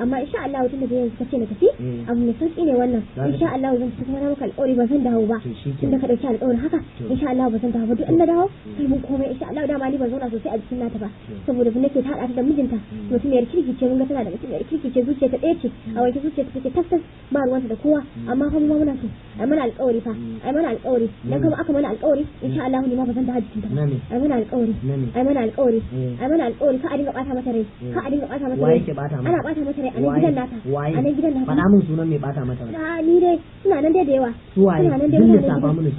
amma insha Allah tunda da yanzu kace na tafi abu mai sauki ne wannan insha Allah zan fita kuma na maka alƙawari ba zan dawo ba tunda ka dauki alƙawarin haka insha Allah ba zan dawo ba duk in na dawo sai mun komai insha Allah dama ni ban zauna sosai a jikin nata ba saboda nake ta hada ta da mijinta mutumiyar kirki ce mun ga tana da mutumiyar kirki ce zuciya ta ɗaya ce a wanke zuciya ta take tas ba ruwanta da kowa amma fa mu muna so ai mana alƙawari fa ai mana alƙawari dan kuma aka mana alƙawari insha Allah ni ma ba zan dawo jikinta ba ai mana alƙawari ai mana alƙawari ai mana alƙawari ka a dinga bata mata rai ka a dinga bata mata rai ana bata mata rai a nan gidan nata a nan gidan nata faɗa mun sunan mai bata mata rai ni dai suna nan dai da yawa suna nan dai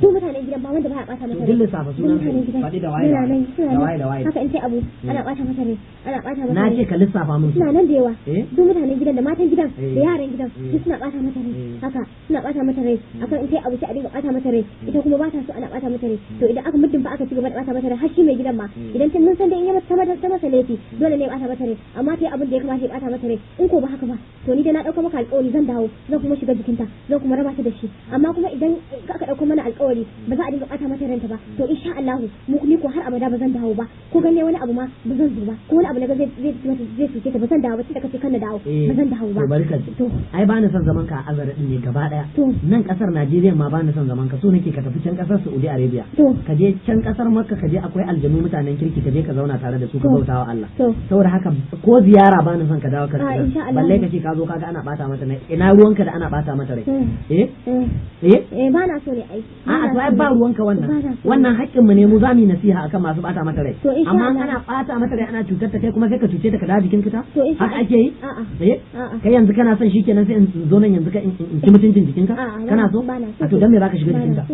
su mutanen gidan ba wanda ba ya bata mata rai dillin safa sunan faɗi da waye da waye haka in sai abu ana bata mata rai ana bata mata na ce ka lissafa mun suna nan da yawa duk mutanen gidan da matan gidan da yaran gidan duk suna bata mata rai haka suna bata mata rai akan in sai abu sai a dinga bata mata rai ita kuma ba ta so ana bata mata rai to idan aka muddin ba aka ci gaba da bata mata rai har shi mai gidan ma idan tun mun san da in ya ta masa laifi dole ne ya bata mata rai amma ta yi abin da ya kamata ya bata mata rai in ko ba haka ba to ni da na dauka maka alƙawari zan dawo zan kuma shiga jikinta zan kuma raba ta da shi amma kuma idan aka dauko mana alƙawari ba za a dinga bata mata ranta ba to insha Allah ni ko har abada ba zan dawo ba ko ganye wani abu ma ba zan zo ba ko wani abu na ga zai suke ta ba zan dawo ba tunda kace kan na dawo ba zan dawo ba to ai ba na son zaman ka a Azara din ne gaba daya nan kasar Najeriya ma ba na son zaman ka so nake ka tafi can kasar Saudi Arabia ka je can kasar Makka ka je akwai aljanu mutanen kirki ka je ka zauna tare da su ka bautawa Allah saboda haka ko ziyara ba na son ka dawo ka balle ka ce ka zo kaga ana bata mata rai ina ruwanka da ana bata mata rai ba na so ne ai a'a to ai ba ruwanka wannan haƙƙin mu ne mu zamu yi nasiha akan masu bata mata rai amma ana bata mata rai ana cutar ta kai kuma sai ka cuce ta ka dawo jikin kita haka ake yi kai yanzu kana son shikenan sai in zo nan yanzu ka in ci mutuncin jikinka kana so a to dan me zaka shiga jikinka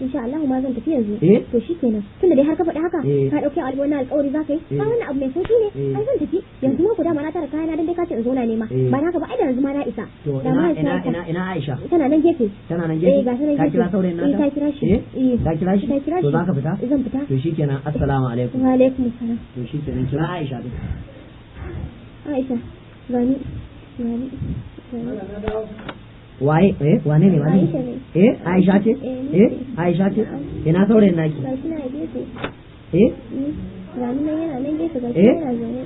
insha Allah ma zan tafi yanzu to shikenan tunda dai har ka faɗi haka ka dauki alƙawari alƙawari zaka yi ba wannan abu mai sauki ne ai zan tafi yanzu ma ku da ma na tara kayana dan dai ka ce in zo na nema ba haka ba ai da yanzu ma na isa ina Aisha tana nan gefe ka kira saurayin nata ka kira shi ka kira shi to zaka fita zan fita to shikenan assalamu alaikum wa alaikum assalam to shikenan kira Aisha din Aisha gani waye wane ne Aisha ce Aisha ce ina saurayin naki gashi na gefe gani nan yana nan gefe gashi yana zaune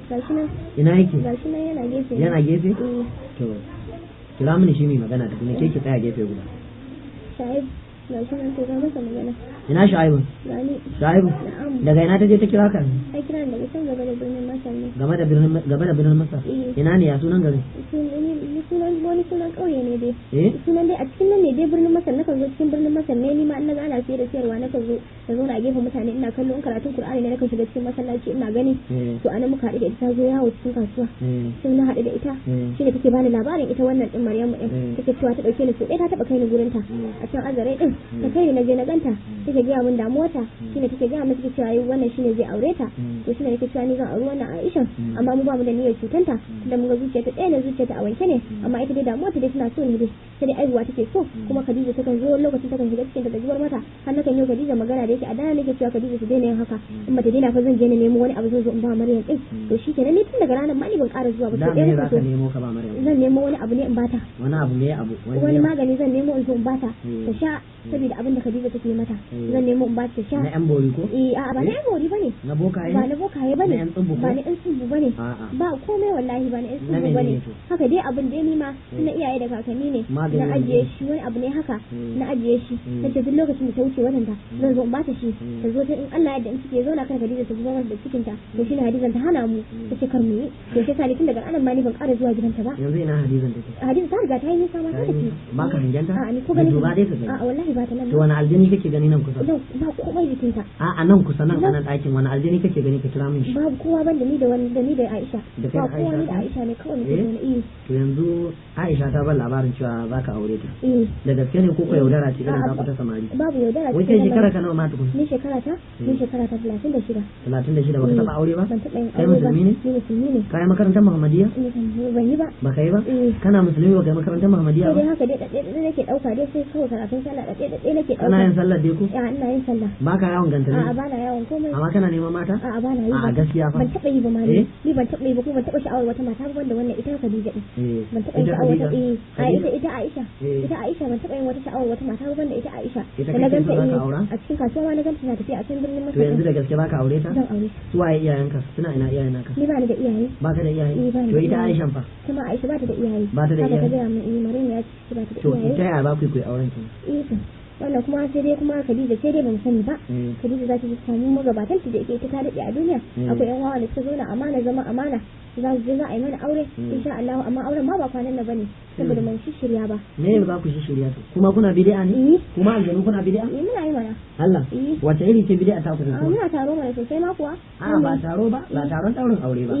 gashi nan ina yake gashi nan yana gefe to kira mini shi mai magana da kuma ke ki tsaya gefe guda Shahib gashi nan to ga masa magana ina Shaibu Shaibu daga ina ta je ta kira ka ai kira daga can gaba da birnin Masar ne gaba da birnin Masar ina ne ya sunan gari sunan kauye ne dai sunan dai a cikin nan ne dai birnin Masar nakan zo cikin birnin Masar ne ni ma ina ga ana sayar da sayarwa nakan zo da zo na gefen mutane ina kallo in karatun Qur'ani ne nakan shiga cikin masallaci ina gani to anan muka haɗu da ita zo yawo cikin kasuwa sai na haɗu da ita shine take bani labarin ita wannan din Maryamu din take cewa ta dauke ni so ta taba kai ni gurin ta a can Azare din ta kai ni na je na ganta take ga mun damuwarta shine take ga mu take cewa wannan shine zai aure ta to shine take cewa ni zan aure wannan Aisha amma mu ba mu da niyyar cutanta tunda mun ga zuciyarta ɗaya ne zuciyarta a wanke ne amma ita dai damuwarta dai tana so ne dai sai dai aihuwa take so kuma Khadija takan zo lokacin takan shiga cikin ta zubar mata har nakan yi Khadija magana da yake a dana nake cewa Khadija su daina yin haka in ba ta daina fa zan je na nemo wani abu zan zo in ba Maryam din to shikenan ni tun daga ranar ma ni ban ƙara zuwa ba to ɗaya za ka nemo ka ba Maryam zan nemo wani abu ne in bata wani abu ne wani magani zan nemo in zo in bata ta sha saboda abin da Khadija take mata zan nemo in ba ta sha. Na yan bori ko? A'a ba na yan bori bane. Na bokaye? Ba na bokaye bane. Na yan tsubu ko? Ba na yan tsubu bane. Ba komai wallahi ba na yan tsubu bane. Haka dai abin dai ni ma na iyaye da kakanni ne. Na ajiye shi wani abu ne haka na ajiye shi. Nace duk lokacin da ta wuce wannan ta zan zo in ba ta shi. Ta zo ta in Allah ya yarda in cike zo na kan Hadiza ta zuwa da cikin ta. To shine Hadiza ta hana mu. Tace kar mu yi. To sai sani tun daga anan ma ni ban ƙara zuwa gidanta ba. Yanzu ina Hadizan take. Hadiza ta riga ta yi nisa ma ta tafi. Ba ka hangenta? A'a ni ko gani. Ba dai ka gani. A'a wallahi ba ta nan. To wani aljini kake gani nan kusa? Ba komai jikin ta. A'a nan kusa nan anan ɗakin wani aljini kake gani ka kira min shi? Babu kowa ban da ni da wani da ni da Aisha. Da kai da Aisha? Ni da Aisha ne kawai muke gani. To yanzu Aisha ta ban labarin cewa za ka aure ta. Da gaske ne ko ko yaudara ce irin ta samari? Babu yaudara ce. Wai kai shekara ka nawa ma tukun? Ni shekara ta 36. 36 baka taba aure ba? Ban taba yin Kai aure ba. musulmi ne? Ni musulmi ne. Kai makarantar Muhammadiyya? Ban yi ba. Baka yi ba? Kana musulmi ba kai makarantar Muhammadiyya Sai ba? dai haka dai nake dauka dai sai kawai karatun sallah dai nake dauka. Kana yin sallar dai ko? Ina yin sallah. Baka yawon gantali? A'a bana yawon komai. Amma kana neman mata? A'a bana yi ba. A gaskiya fa. Ban taba yi ba ma ni ban taba yi ba ko ban taba sha'awar wata mata ba wanda wannan ita Khadija din. Ban taba yin sha'awar wata ita Aisha. Ita Aisha ban taba yin wata sha'awar wata mata ba wanda ita Aisha. Ita Da na kake so ganta za ka aura? a cikin kasuwa ma na ganta na tafiya a cikin birnin To yanzu Makka. da gaske baka aure ta? Zan aure. Su waye iyayenka? Suna ina iyayen naka? Ni ba ni da iyaye. Baka da iyaye? Ba ni To da ita iyaye. Aisha fa? Kuma Aisha ba ta da iyaye. Ba ta da Haka iyaye? ta gaya min Maryam ya ce ba ta da To iyaye. ta yaya ba ku yi auren ki? To wannan kuma sai dai kuma Khadija sai dai ban sani ba. Khadija za ta samu magabatan ta da ita ta daɗe a duniya. Akwai yan wawa da suka zo na amana zama amana. Za su je za a yi mana aure insha Allah amma auren ma ba kwanan nan bane saboda mun shirya ba. Me ba ku shi shirya to? Kuma kuna bid'a ne? Kuma aljanu kuna bid'a? Muna yi mana. Allah. Wace iri ce bid'a ta ku? Muna taro mana sosai ma kuwa. Ba taro ba, ba taron daurin aure ba.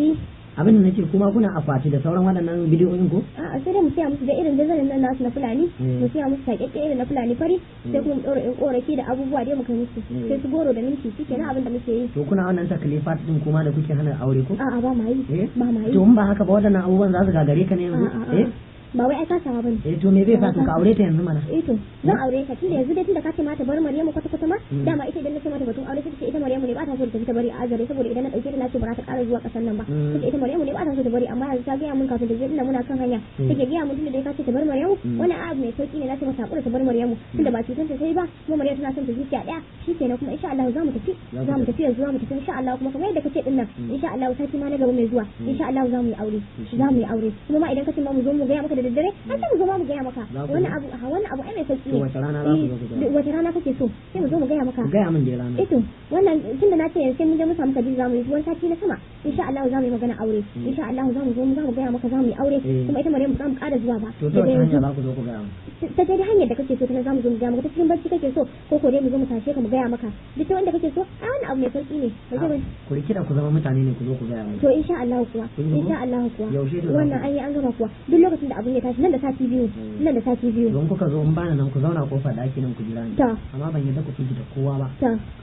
Abin da nace kuma kuna akwati da sauran waɗannan bidiyoyin ko? A'a sai dai mu siya musu da irin dazanin nan nasu na Fulani, mu siya musu saƙaƙƙe irin na Fulani fari, sai kuma mu ɗora in ƙorafi da abubuwa dai muka musu, sai su goro da minti shi kenan abin da muke yi. To kuna wannan taklifat din kuma da kuke hana aure ko? A'a ba ma yi, ba ma yi. To in ba haka ba waɗannan abubuwan za su gagare ka ne yanzu? Ba wai ai kasawa bane. To me zai sa to ka aure ta yanzu mana? To zan aure ka tunda yanzu dai tunda ka ce mata bar Maryamu kwata kwata ma dama ita idan na ce mata batun aure sai ita Maryamu ne ba ta so ta fita bari a azare saboda idan na dauke ta na ce ba za ta ƙara zuwa ƙasar nan ba sai ita Maryamu ne ba ta so ta bari amma yanzu ta gaya mun kafin da je ina muna kan hanya take gaya mun tunda dai ka ce ta bar Maryamu wani abu mai sauki ne na ce mata hakura ta bar Maryamu tunda ba cutar ta sai ba kuma Maryamu tana son ta zuciya daya shikenan kuma insha Allah za mu tafi yanzu za mu tafi insha Allah kuma kamar yadda kace din nan insha Allah sati ma na gaba mai zuwa insha Allah za mu yi aure kuma ma idan kace ma mu zo mu gaya maka da daddare an zo ma mu gaya maka wannan abu ai mai sauki ne wace rana kake so sai mu zo mu gaya maka gaya min da rana to wannan tunda na ce sai mun je mu samu Khadija zamu yi wani sati na sama insha Allah za mu yi magana aure insha Allah za mu zo mu gaya maka za mu yi aure kuma ita Maryam ba mu ƙara zuwa ba to ta hanya za ku zo ku gaya ta dai hanyar da kake so ta za mu zo mu gaya maka ta cikin barci kake so ko dai mu zo mu tashe ka mu gaya maka duk wanda kake so a wannan abu mai sauki ne ku rikida ku zama mutane ne ku zo ku gaya maka to insha Allah kuwa wannan an yi an gama kuwa duk lokacin da abun ya tashi nan da sati biyu don kuka zo in bana nan ku zauna kofar daki nan ku jira ni amma ban yadda ku firgita kowa ba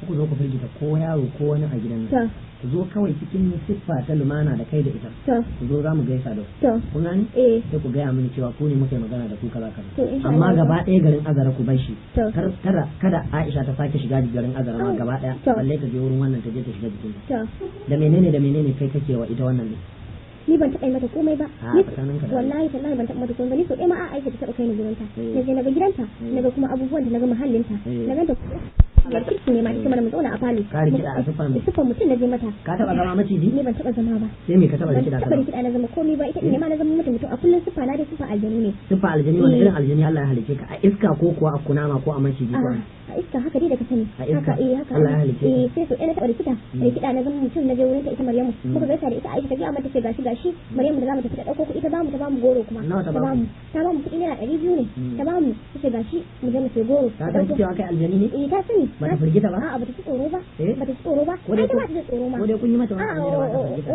ku zo ku firgita ko yaro ko wani a gidan nan ku zo kawai cikin siffa ta lumana da kai da ita ku zo za mu gaisa da ku gani sai ku gaya mini cewa ku ne muka yi magana da ku kaza kaza amma gaba ɗaya garin azara ku bar shi kada Aisha ta sake shiga garin azara ma gaba ɗaya balle ta je wurin wannan ta je ta shiga jikin da menene kai kake wa ita wannan ne ni ban taɓa yi mata komai ba wallahi tallahi ban taɓa mata komai ba ni so ɗaya ma a aisha ta taɓa kai ni gidanta na je na ga gidanta na ga kuma abubuwan da na ga muhallinta na ganta kirki ne ma ita mana mu zauna a falo ka rikida a sufan mutum na je mata ka taɓa zama maciji ni ban taɓa zama ba sai me ka taɓa rikida ka rikida na zama komai ba ita ne ma na zama mutum a kullum sufa na dai sufa aljani ne sufa aljani wani irin aljani Allah ya halice ka a iska ko kuwa a kunama ko a maciji ko a iska haka dai da ka sani haka haka Allah ya halice sai so ina taɓa rikida na zama mutum na je wurin ta ita Maryamu muka gaisa da ita Aisha ta ga mata ce gashi Maryamu da zamu tafi da dauko kuɗi ta bamu goro kuma ta bamu kuɗi naira 200 ne ta bamu ta gashi mu je mu sai goro ta san cewa kai aljani ne ta sani ba ta firgita ba a'a ba ta tsoro ba ba ta tsoro ba ko dai ba ta tsoro ma ko dai kun yi mata wani abu da ba ta firgita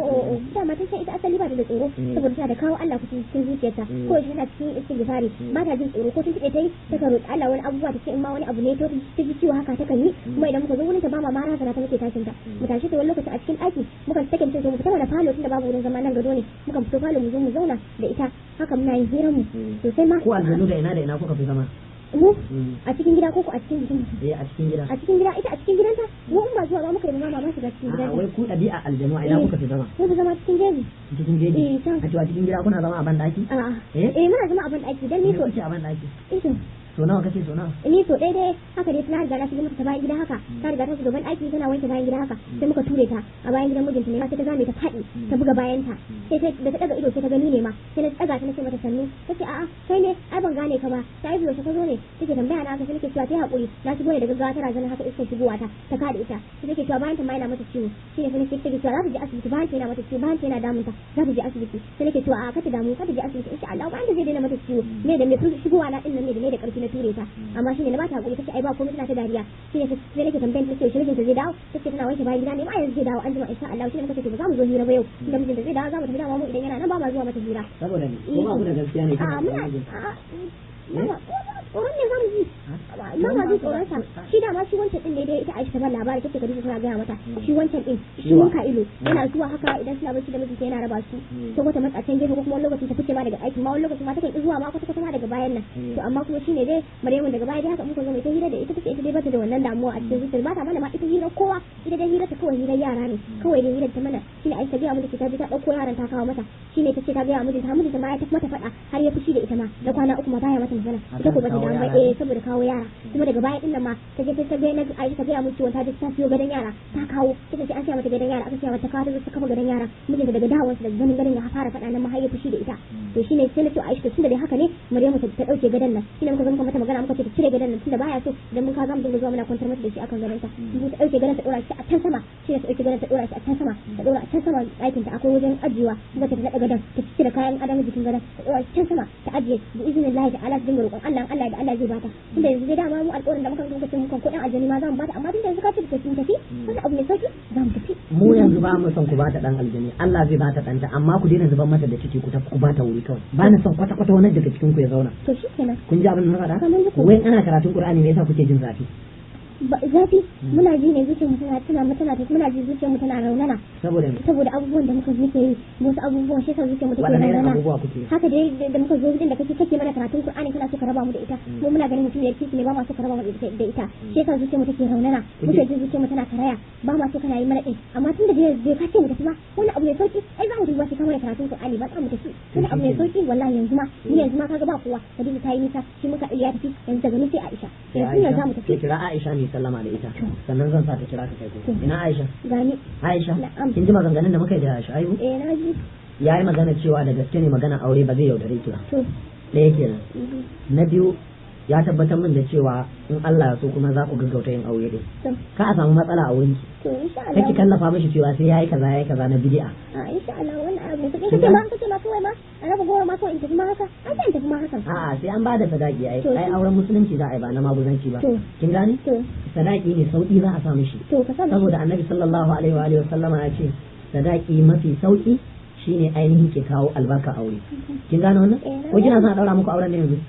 da matan sai ita asali ba ta da tsoro saboda ta da kawo Allah ku cikin zuciyarta ko ita tana cikin istighfari ba ta jin tsoro ko tun take ta karo Allah wani abubuwa ta ce in ma wani abu ne to ta ji ciwo haka ta kan yi kuma idan muka zo wurin ta ba ma mara ta muke tashin ta mu tashi ta wani lokaci a cikin ɗaki muka take mutum mu fita da falo tunda babu wurin zama nan gado ne muka fito falo mu zo mu zauna da ita haka muna yin hirar mu sosai ma ko aljanu da ina kuka fi zama mu a cikin gida ko a cikin jikin a cikin gida ita a cikin gidanta mu in ba zuwa ba muka yi mama ma shiga cikin gidanta wai ku dabi'a aljanu a ina kuka fi zama ko zama cikin jeji a cewa cikin gida kuna zama a ban daki muna zama a ban daki dan ni so a ban daki so nawa kace so nawa ni so dai haka dai tana riga na shiga mata ta bayan gida haka ta riga ta shiga ban aiki tana wanke bayan gida haka sai muka ture ta a bayan gidan mijinta ne ma sai ta zame ta faɗi ta buga bayan ta sai da ta daga ido sai ta gani ne ma sai na tsaga ta nace mata sannu tace a'a kai ne ai ban gane ka ba ta yi yaushe ka zo ne take tambaya na haka sai nake cewa sai hakuri na shigo ne da gaggawa tana ganin haka iskar shigowa ta kada ita sai nake cewa bayan ta ma yana mata ciwo shine sai nake cewa za ta je asibiti bayan ta yana mata ciwo bayan ta yana damun ta za ta je asibiti sai nake cewa a'a ka ta damu ka ta je asibiti insha Allah bayan ta zai daina mata ciwo ne da me shigowa na din nan ne da karfi na ture ta amma shine na ba ta hakuri tace ai ba komai tana ta dariya shine sai nake tambayar ta ce shi mijinta zai dawo tace tana wanke bayan gida ne ma yanzu zai dawo an jima insha Allah shine muka ce ba za mu zo hira ba yau idan mijinta zai dawo za mu tafi dawo mu idan yana nan ba ma zuwa mata hira saboda ni ko ba ku da gaskiya ne a muna tsoron ne zamu ji ba ma ji tsoron sa shi da ma shi wancan din daidai ita Aisha ta ba labari take Hadiza tana gaya mata shi wancan din shi Mika'Ilu yana zuwa haka idan suna bacci da mijinta yana raba su sai wata matsacin gefe ko kuma wani lokacin ta fice ma daga aikin ma wani lokacin ma take zuwa ma kwata ma daga bayan nan to amma kuma shine dai Maryamu daga baya dai haka muka zo mai ta hira da ita take ita dai bata da wannan damuwa a cikin zuciya ba ta mana ma ita hira kowa ita dai hira ta kawai hirar yara ne kawai dai hirar ta mana shine Aisha ga mu da ta ji ta dauko yaran ta kawo mata shine tace ta ga mijinta ma ya ta mata fada har ya fushi da ita ma da kwana uku ma baya mata magana ita ko bata damu ba saboda kawo yara kuma daga baya din nan ma ta je ta ga na Aisha ga mu ciwon ta je ta siyo gadan yara ta kawo kika ce an siya mata gadan yara aka siya mata kawo ta kafa gadan yara mijinta daga dawon sa daga ganin gadan ya fara fada nan ma har ya fushi da ita to shine sai na ce Aisha tunda dai haka ne Maryamu ta dauke gadan nan shine muka ga mata magana muka ce ta cire gadan nan tunda baya so idan mun ka ga mu dinga zuwa muna kwantar mata da shi akan gadan ta mu ta dauke gadan ta dora shi a can sama shine ta dauke gadan ta dora shi a can sama ta dora a can sama ɗakin ta akwai wajen ajiyewa kuma ta daga gadan ta cire kayan adam jikin gadan ta dora shi can sama ta ajiye bi iznillahi ta'ala ta dinga roƙon Allah da Allah zai bata tunda yanzu dai dama mu alƙawarin da muka ga lokacin mukan kuɗin aljani ma za mu bata amma tunda yanzu ka ce tafi wani abu mai sauki za mu tafi mu yanzu ba mu son ku bata dan aljani Allah zai bata danta amma ku daina zuban mata da ciki ku tafi ku bata wuri kawai ba na son kwata wani daga cikin ku ya zauna to shikenan kun ji abin da na faɗa wai ana karatun Qur'ani me yasa kuke jin zafi zafi muna ji ne zuciyar mu tana muna ji zuciyar mu tana raunana saboda abubuwan da muka muke yi wasu abubuwan shi sa zuciyar mu take raunana haka dai da muka zo din da kake mana karatun Qur'ani kana so ka raba mu da ita mu muna ganin mutum ya kici ne ba ma so ka raba mu da ita shi sa zuciyar mu take raunana muke ji zuciyar mu tana karaya ba ma so kana yi mana din amma tun da bai kace mu tafi ba wani abu mai sauki ai za mu duba shi kamar karatun Qur'ani ba za mu tafi wani abu mai sauki wallahi yanzu ma kaga ba kowa Hadiza ta yi nisa shi muka iya tafi yanzu daga ni sai Aisha yanzu za mu tafi kira Aisha ne sallama da ita sannan zan sa ta kira ka kai ko ina Aisha gani Aisha kin ji maganganun da muka yi da Shu'aibu na ji yayi magana cewa da gaske ne magana aure ba zai yaudare ki ba da yake nan na biyu ya tabbatar min da cewa in Allah ya so kuma za ku gaggauta yin aure din ka a samu matsala a wurin to insha Allah kake kallafa mishi cewa sai yayi kaza na bid'a insha Allah wannan abu ne kake ma kawai ma a raba gora ma kawai in tafi ma haka an ta tafi ma haka a'a sai an bada sadaki ai auren musulunci za a yi ba na maguzanci ba kin gane sadaki ne sauki za a sa mishi saboda annabi sallallahu alaihi wa alihi wasallama ya ce sadaki mafi sauki shine ainihin ke kawo albarka aure kin gane wannan ko kina son a daura muku auren ne yanzu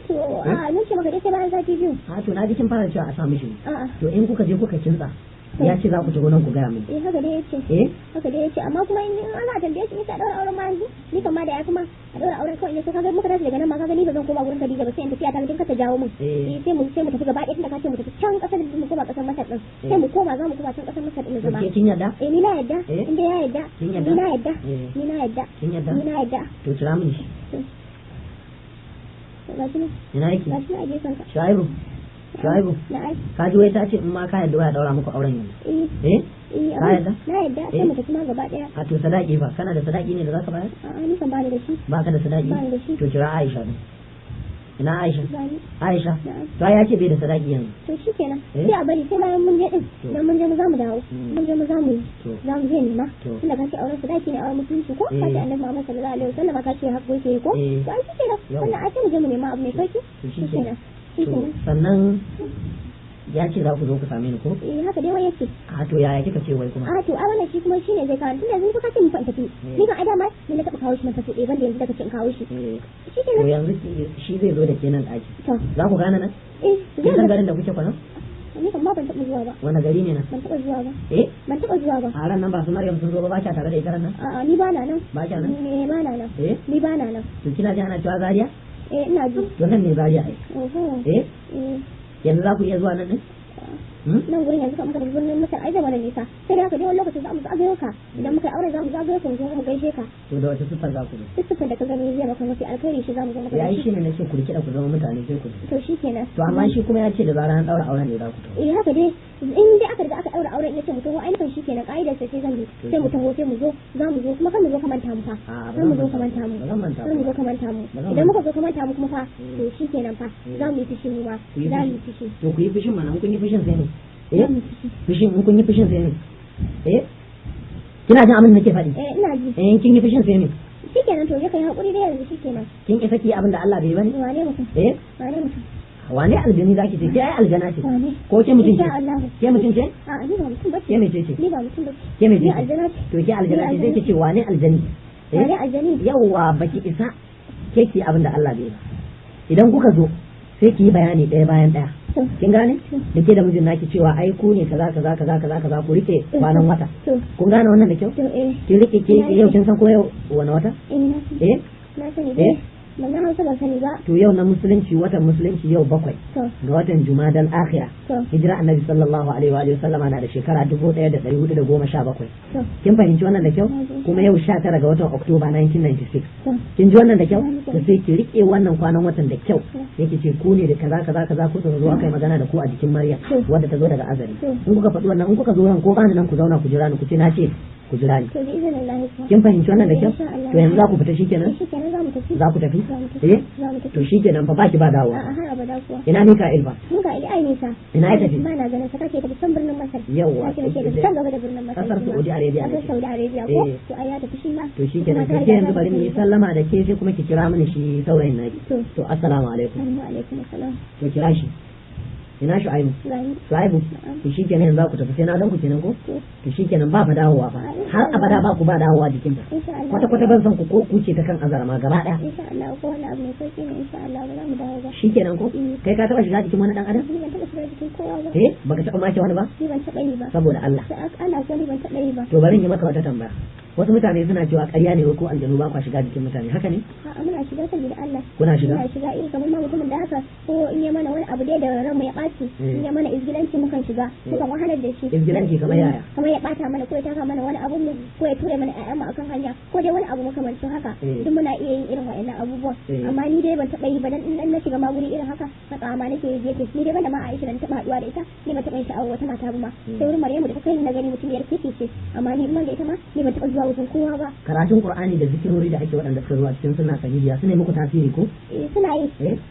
mun ce maka dace bayan sati biyu to na ji kin fara cewa a sa mishi to in kuka je kuka kinsa ya ce za ku ci gonan ku gaya min haka dai yace amma kuma in Allah tambaye shi ta daura auren ma yanzu ni kan ma da ya kuma a daura auren kawai ne sai kaga muka tashi daga nan ma kaga ni ba zan koma gurin Hadiza ba sai in tafi ta dinka ta jawo min sai mu tafi gaba ɗaya tunda ka ce mu tafi can kasar mu koma kasar Masar din sai mu koma za mu koma can kasar Masar din zama kin yadda ni na yadda inda ya yadda ni na yadda kin yadda to kira min shi ina yake Shu'aibu ka ji wai ta ce in ma ka yadda ya daura muku auren yanzu ka yadda na yadda sai mu tafi ma gaba daya a to sadaki ba kana da sadaki ne da zaka bayar ni kan bani da shi ba ka da sadaki to kira Aisha ne ina Aisha Aisha to ya ce bai da sadaki yanzu to shikenan sai a bari sai bayan mun je din dan mun je mu zamu dawo mun je mu zamu je ne ma tunda ka ce auren sadaki ne auren musulunci ko ka ce Annabi Muhammad sallallahu alaihi wasallam ka ce hakko yake ko to ai shikenan wannan ai sai mu je mu nema abu mai sauki shikenan sannan ya ce za ku zo ku same ni ko haka dai wai yake to yaya kika ce wai kuma to a wannan shi kuma shine zai kawo tunda yanzu ka ce mu fa tafi ni kan ada ma ni na taba kawo shi na tafi banda yanzu daga ce in kawo shi to yanzu shi zai zo da kenan daki za ku gane nan kin san garin da kuke kwana ni kan ma ban taba zuwa ba wani gari ne nan ban taba zuwa ba ban taba zuwa ba a ran nan ba su Maryam sun zo ba kya tare da ita nan ni ba na nan ba kya nan ni ba na nan ni ba na nan to kina ji ana cewa Zariya ina ji to nan ne Zariya ai yanzu za ku iya zuwa nan din nan gurin yanzu muka tafi birnin Masar ai zama da nisa sai da haka dai wani lokacin za mu zagayo ka idan muka yi aure za mu zagayo ka mu zo mu gaishe ka to da wata siffar za ku ne duk siffar da ka gani zai maka mafi alkhairi shi za mu zo maka yayi shi ne nake ku rikida ku zama mutane sai ku to shi kenan to amma shi kuma ya ce da zaran an daura auren ne za ku to haka dai in dai aka riga aka daura auren yace mutum wa ainihin shi kenan kaidar sai zan bi sai mu taho sai mu zo za mu zo kuma kan mu zo kamanta mu fa kan mu zo kamanta mu kan mu zo kamanta mu idan muka zo kamanta mu kuma fa to shi kenan fa za mu yi fushi mu ma za mu yi fushi to ku yi fushin mana kun yi fushin sai ne fushin in kun yi fushin sai ne kina jin abin da nake faɗi ina ji kin yi fushin sai ne shikenan to ya kai hakuri da yanzu shikenan kin ki saki abin da Allah bai bani wane mutum wane mutum wane aljani zaki ce sai ai aljana ce ko ke mutum ce ke mutum ce a ni ba mutum ba ke mece ce ni ba mutum ba ke mece ce aljana ce to ke aljana ce sai ki ce wane aljani wane aljani yawa baki isa ke ki abin da Allah bai ba idan kuka zo sai ki yi bayani ɗaya bayan ɗaya kin gane da ke da mijin naki cewa ai ku ne kaza kaza kaza kaza kaza ku rike kwanan wata kun gane wannan da kyau ki rike ke yau kin san ko yau wani wata na sani dai ban Hausa ba sani ba to yau na musulunci watan musulunci yau 7 ga watan Jumadal Akhira hijira annabi sallallahu alaihi wa sallama na da shekara 1417 kin fahimci wannan da kyau kuma yau 19 ga watan Oktoba 1996 kin ji wannan da kyau to sai ki rike wannan kwanan watan da kyau sai ki ce ku ne da kaza kaza kaza ku zo kai magana da ku a jikin Maryam wadda ta zo daga Azari in kuka faɗi wannan in kuka zo nan ko ba nan ku zauna ku jira ni ku ce na ce ku jira ni kin fahimci wannan da kyau to yanzu za ku fita shikenan za ku tafi to shikenan fa baki ba dawowa ina Mika'il ba Mika'il ai nisa ina ya tafi ba na ganin saka ke tafi can birnin Masar yawa ke tafi can gaba da birnin Masar kasar Saudi Arabia kasar Saudi Arabia ko to ai ya tafi shi ma to shikenan sai yanzu bari mu yi sallama da ke sai kuma ki kira mini shi saurayin naki to assalamu alaikum wa alaikum assalam to kira shi ina Shu'aibu to shikenan yanzu ku tafi sai na dan ku kenan ko to shikenan ba fa dawowa ba har abada ba ku ba dawowa jikin ta kwata kwata ban san ku ko ku ce ta kan azara ma gaba daya insha Allah ko wani abu mai sauki ne insha Allah ba za mu dawo ba shikenan ko kai ka taba shiga jikin wani dan adam ban taba shiga jikin kowa ba baka taba mace wani ba ni ban taba yi ba saboda Allah Allah ko ni ban taba yi ba to bari in yi maka wata tambaya wasu mutane suna cewa ƙarya ne ko aljanu ba kwa shiga jikin mutane haka ne a'a muna shiga saboda Allah kuna shiga irin kamar ma mutumin da haka ko in ya mana wani abu dai da ran mu ya ɓaci in ya mana izgilanci mukan shiga mukan wahalar da shi izgilanci kamar yaya kamar ya ɓata mana ko ya taka mana wani abu mu ko ya ture mana ƴaƴan mu akan hanya ko dai wani abu makamancin haka duk muna iya yin irin wa'annan abubuwan amma ni dai ban taɓa yi ba dan in na shiga ma guri irin haka matsawa ma nake yi yake ni dai ban da ma Aisha da taɓa haɗuwa da ita ni ban taɓa yin sha'awar wata mata ba ma sai wurin Maryamu da ta kai ni na gani mutum yar kike ce amma ni ban da ita ma ni ban taɓa zuwa wajen kowa ba karatun Qur'ani da zikirori da ake waɗanda suka zuwa cikin sunna sahihiya su ne muku tasiri ko suna yi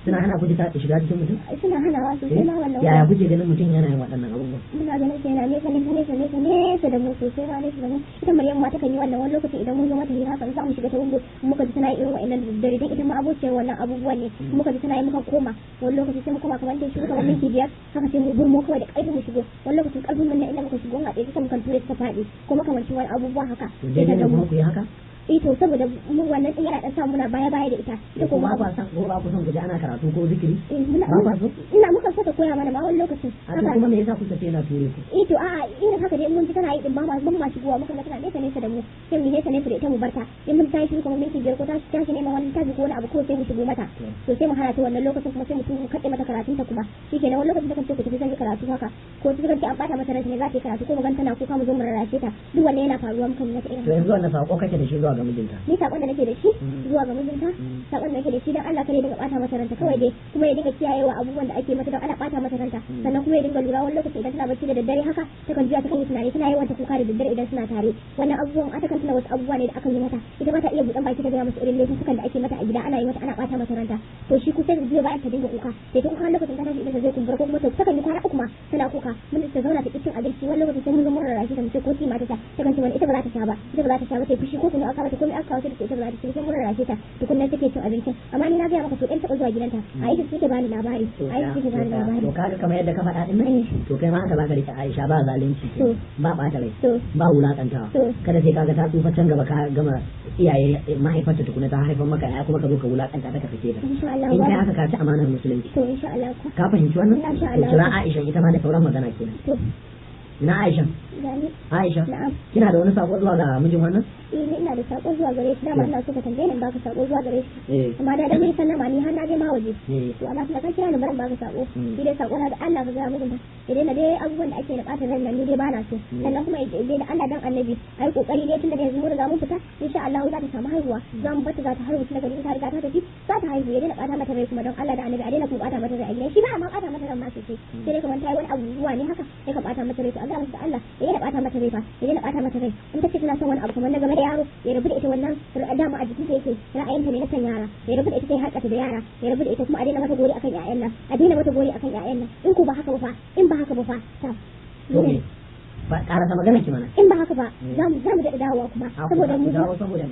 suna hana ku shiga cikin mutum suna hanawa sosai ma wannan yaya kuke ganin mutum yana yin waɗannan abubuwan muna ganin sai yana nesa da mu sosai ma nesa da mu ita Maryam ma ta kan yi wannan wani lokacin idan mun zo mata hira kan za mu shiga ta window muka ji tana irin wa'annan da dare ita ma abociyar wannan abubuwan ne muka ji tana yi muka koma wani lokacin sai mu koma kamar dai shi kamar minti 5 haka sai mu burmo kawai da ƙarfi mu shigo wani lokacin ƙarfin mun ne inda muka shigo a tsaye sai mu kan ture ta faɗi kuma kamar shi wani abubuwa haka sai ta mu ku yi haka to saboda mu wannan din yana dan samu muna baya da ita ko ba ku san ko ba ku san ku ji ana karatu ko zikiri ba ku so ina muka so ta koya mana ma wani lokacin haka kuma me yasa kuka ce na ture ku to a'a irin haka dai mun ji tana yi din ba ma shigowa muka ga tana nesa da mu sai mu nesa da ita mu barta in mun tashi kuma minti 5 ko tashi ne ma wani tashi ko wani abu ko sai mu shigo mata to sai mu hana ta wannan lokacin kuma sai mu kaɗe mata karatun ta kuma shikenan wani lokacin da kan ce ku tafi zan yi karatu haka ko su kan ce an bata mata rai ne za ta yi karatu ko mu ganta na kuka mu zo mu rarrashe ta duk wannan yana faruwa muka mata irin to yanzu wannan sako kake da shi zuwa ga mijinta ni sakon da nake da shi zuwa ga mijinta sakon da nake da shi dan Allah kare daga bata mata ranta kawai dai kuma ya dinga kiyayewa abubuwan da ake mata don ana bata mata ranta sannan kuma ya dinga lura wani lokaci idan tana bacci da daddare haka ta kan juya ta kan yi tunani tana yawan ta kuka da daddare idan suna tare wannan abubuwan aka kan tuna wasu abubuwa ne da aka yi mata ita ba ta iya buɗan baki ta ga musu irin laifukan da ake mata a gida ana yi mata ana bata mata ranta to shi kusa da jiya bayan ta dinga kuka sai ta kuka lokacin ta tashi idan ta zai kumbura ko kuma ta kan yi kwana uku ma tana kuka mun ta zauna ta cin abinci wani lokacin sai mun zo mun rarrashi ta mace ko tima ta kan ce wani ita ba za ta sha ba ta fushi ko kuma aka mata komai aka kawo ta ita ba za ta ci sai mun rarrashi ta tukunna take cin abincin amma ni na ga maka to ɗan taɓa zuwa gidanta a ita take bani labari to kaga kamar yadda ka faɗa din nan to kai ma haka ba ka rike Aisha ba zalunci ba ɓata rai ba wulakantawa kada sai kaga ta tsufa can gaba ka gama iyaye mahaifarta tukuna ta haifar maka ya kuma ka zo ka wulakanta ta ka sake ta in kai haka ka ci amanar musulunci to insha Allah ka fahimci wannan to kira Aisha ita ma da sauran magana kenan na Aisha kina da wani sako zuwa ga mijin wannan ina da sako zuwa gare shi dama ina so ka tambaye ni ba ka sako zuwa gare shi amma da mai sallama ni har na je ma waje to amma kuma kan kira ni ba ka sako shi dai sako na da Allah ka ga mijinta idan na dai abubuwan da ake da bata ran nan ni dai ba na so sannan kuma idan da Allah dan annabi ai kokari dai tunda da yanzu mun riga mun fita insha Allah za ta samu haihuwa za mu bata za ta haihu tunda gari ta riga ta tafi za ta haihu idan na bata mata rai kuma don Allah da annabi a daina kuma bata mata rai a gidan shi ba amma bata mata ran ma sai dai kamar ta yi wani abubuwa ne haka sai ka bata mata rai to Allah da Allah idan na bata mata rai fa idan na bata mata rai in take tana son wani abu kamar na game da yaro ya rabu da ita wannan dama a jikin ta yake ra'ayinta ne na san yara ya rabu da ita sai harkata da yara ya rabu da ita kuma a daina mata gori akan ƴaƴan nan a daina mata gori akan ƴaƴan nan in ko ba haka ba fa in ba haka ba fa ta ba karasa magana ki mana in ba haka ba za mu da dawowa kuma saboda mu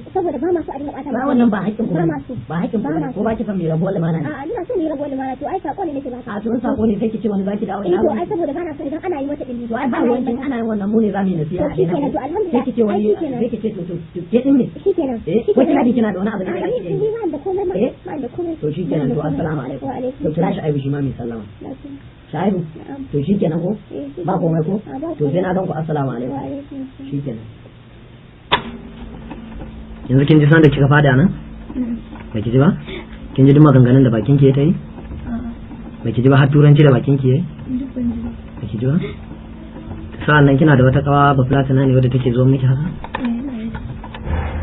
saboda ba ma su a dinga bata ba wannan ba haƙƙin ku ba ma su ba haƙƙin ku ko ba ki san me rabo limana ne a ina son me rabo limana to ai sako ne nake ba a to sako ne sai ki ce wani zaki dawo ina to ai saboda ba na so idan ana yi mata din to ai ba wani ana yin wannan mu ne zamu yi nasiha to shikenan to alhamdulillah sai ki ce wani sai ki ce to ke din ne shikenan ko kina da wani abu da kake yi ba da komai ma da komai to shikenan to assalamu alaikum to kira shi aibi shi ma mai sallama Shaibu to shikenan ko ba komai ko to sai na don ku assalamu alaikum shikenan yanzu kin ji san da kika fada nan ba ki ji ba kin ji duk maganganun da bakin ki ya tayi ba ki ji ba har turanci da bakin ki yayi ba ki ji ba sa'an nan kina da wata kawa ba platina ne wadda take zo miki haka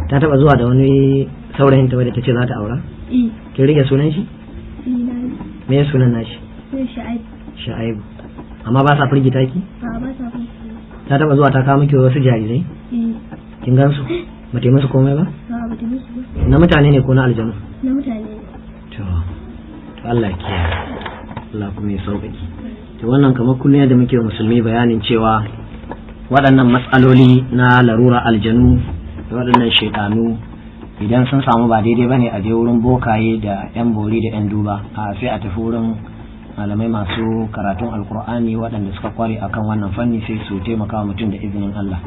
ta taba zuwa da wani saurayin ta wadda tace za ta aura kin rike sunan shi me ya sunan nashi Sha'aibu amma ba sa firgita ki ba sa firgita ta taba zuwa ta kawo miki wasu jarirai kin gan su ba ta yi musu komai ba ba ta musu ba na mutane ne ko na aljanu na mutane ne to Allah ya kiyaye Allah kuma ya sauƙaƙe to wannan kamar kullum yadda muke wa musulmi bayanin cewa waɗannan matsaloli na larura aljanu da waɗannan shaytanu idan sun samu ba daidai bane a je wurin bokaye da yan bori da yan duba a sai a tafi wurin malamai masu karatun alkur'ani waɗanda suka kware akan wannan fanni sai su taimaka wa mutum da izinin Allah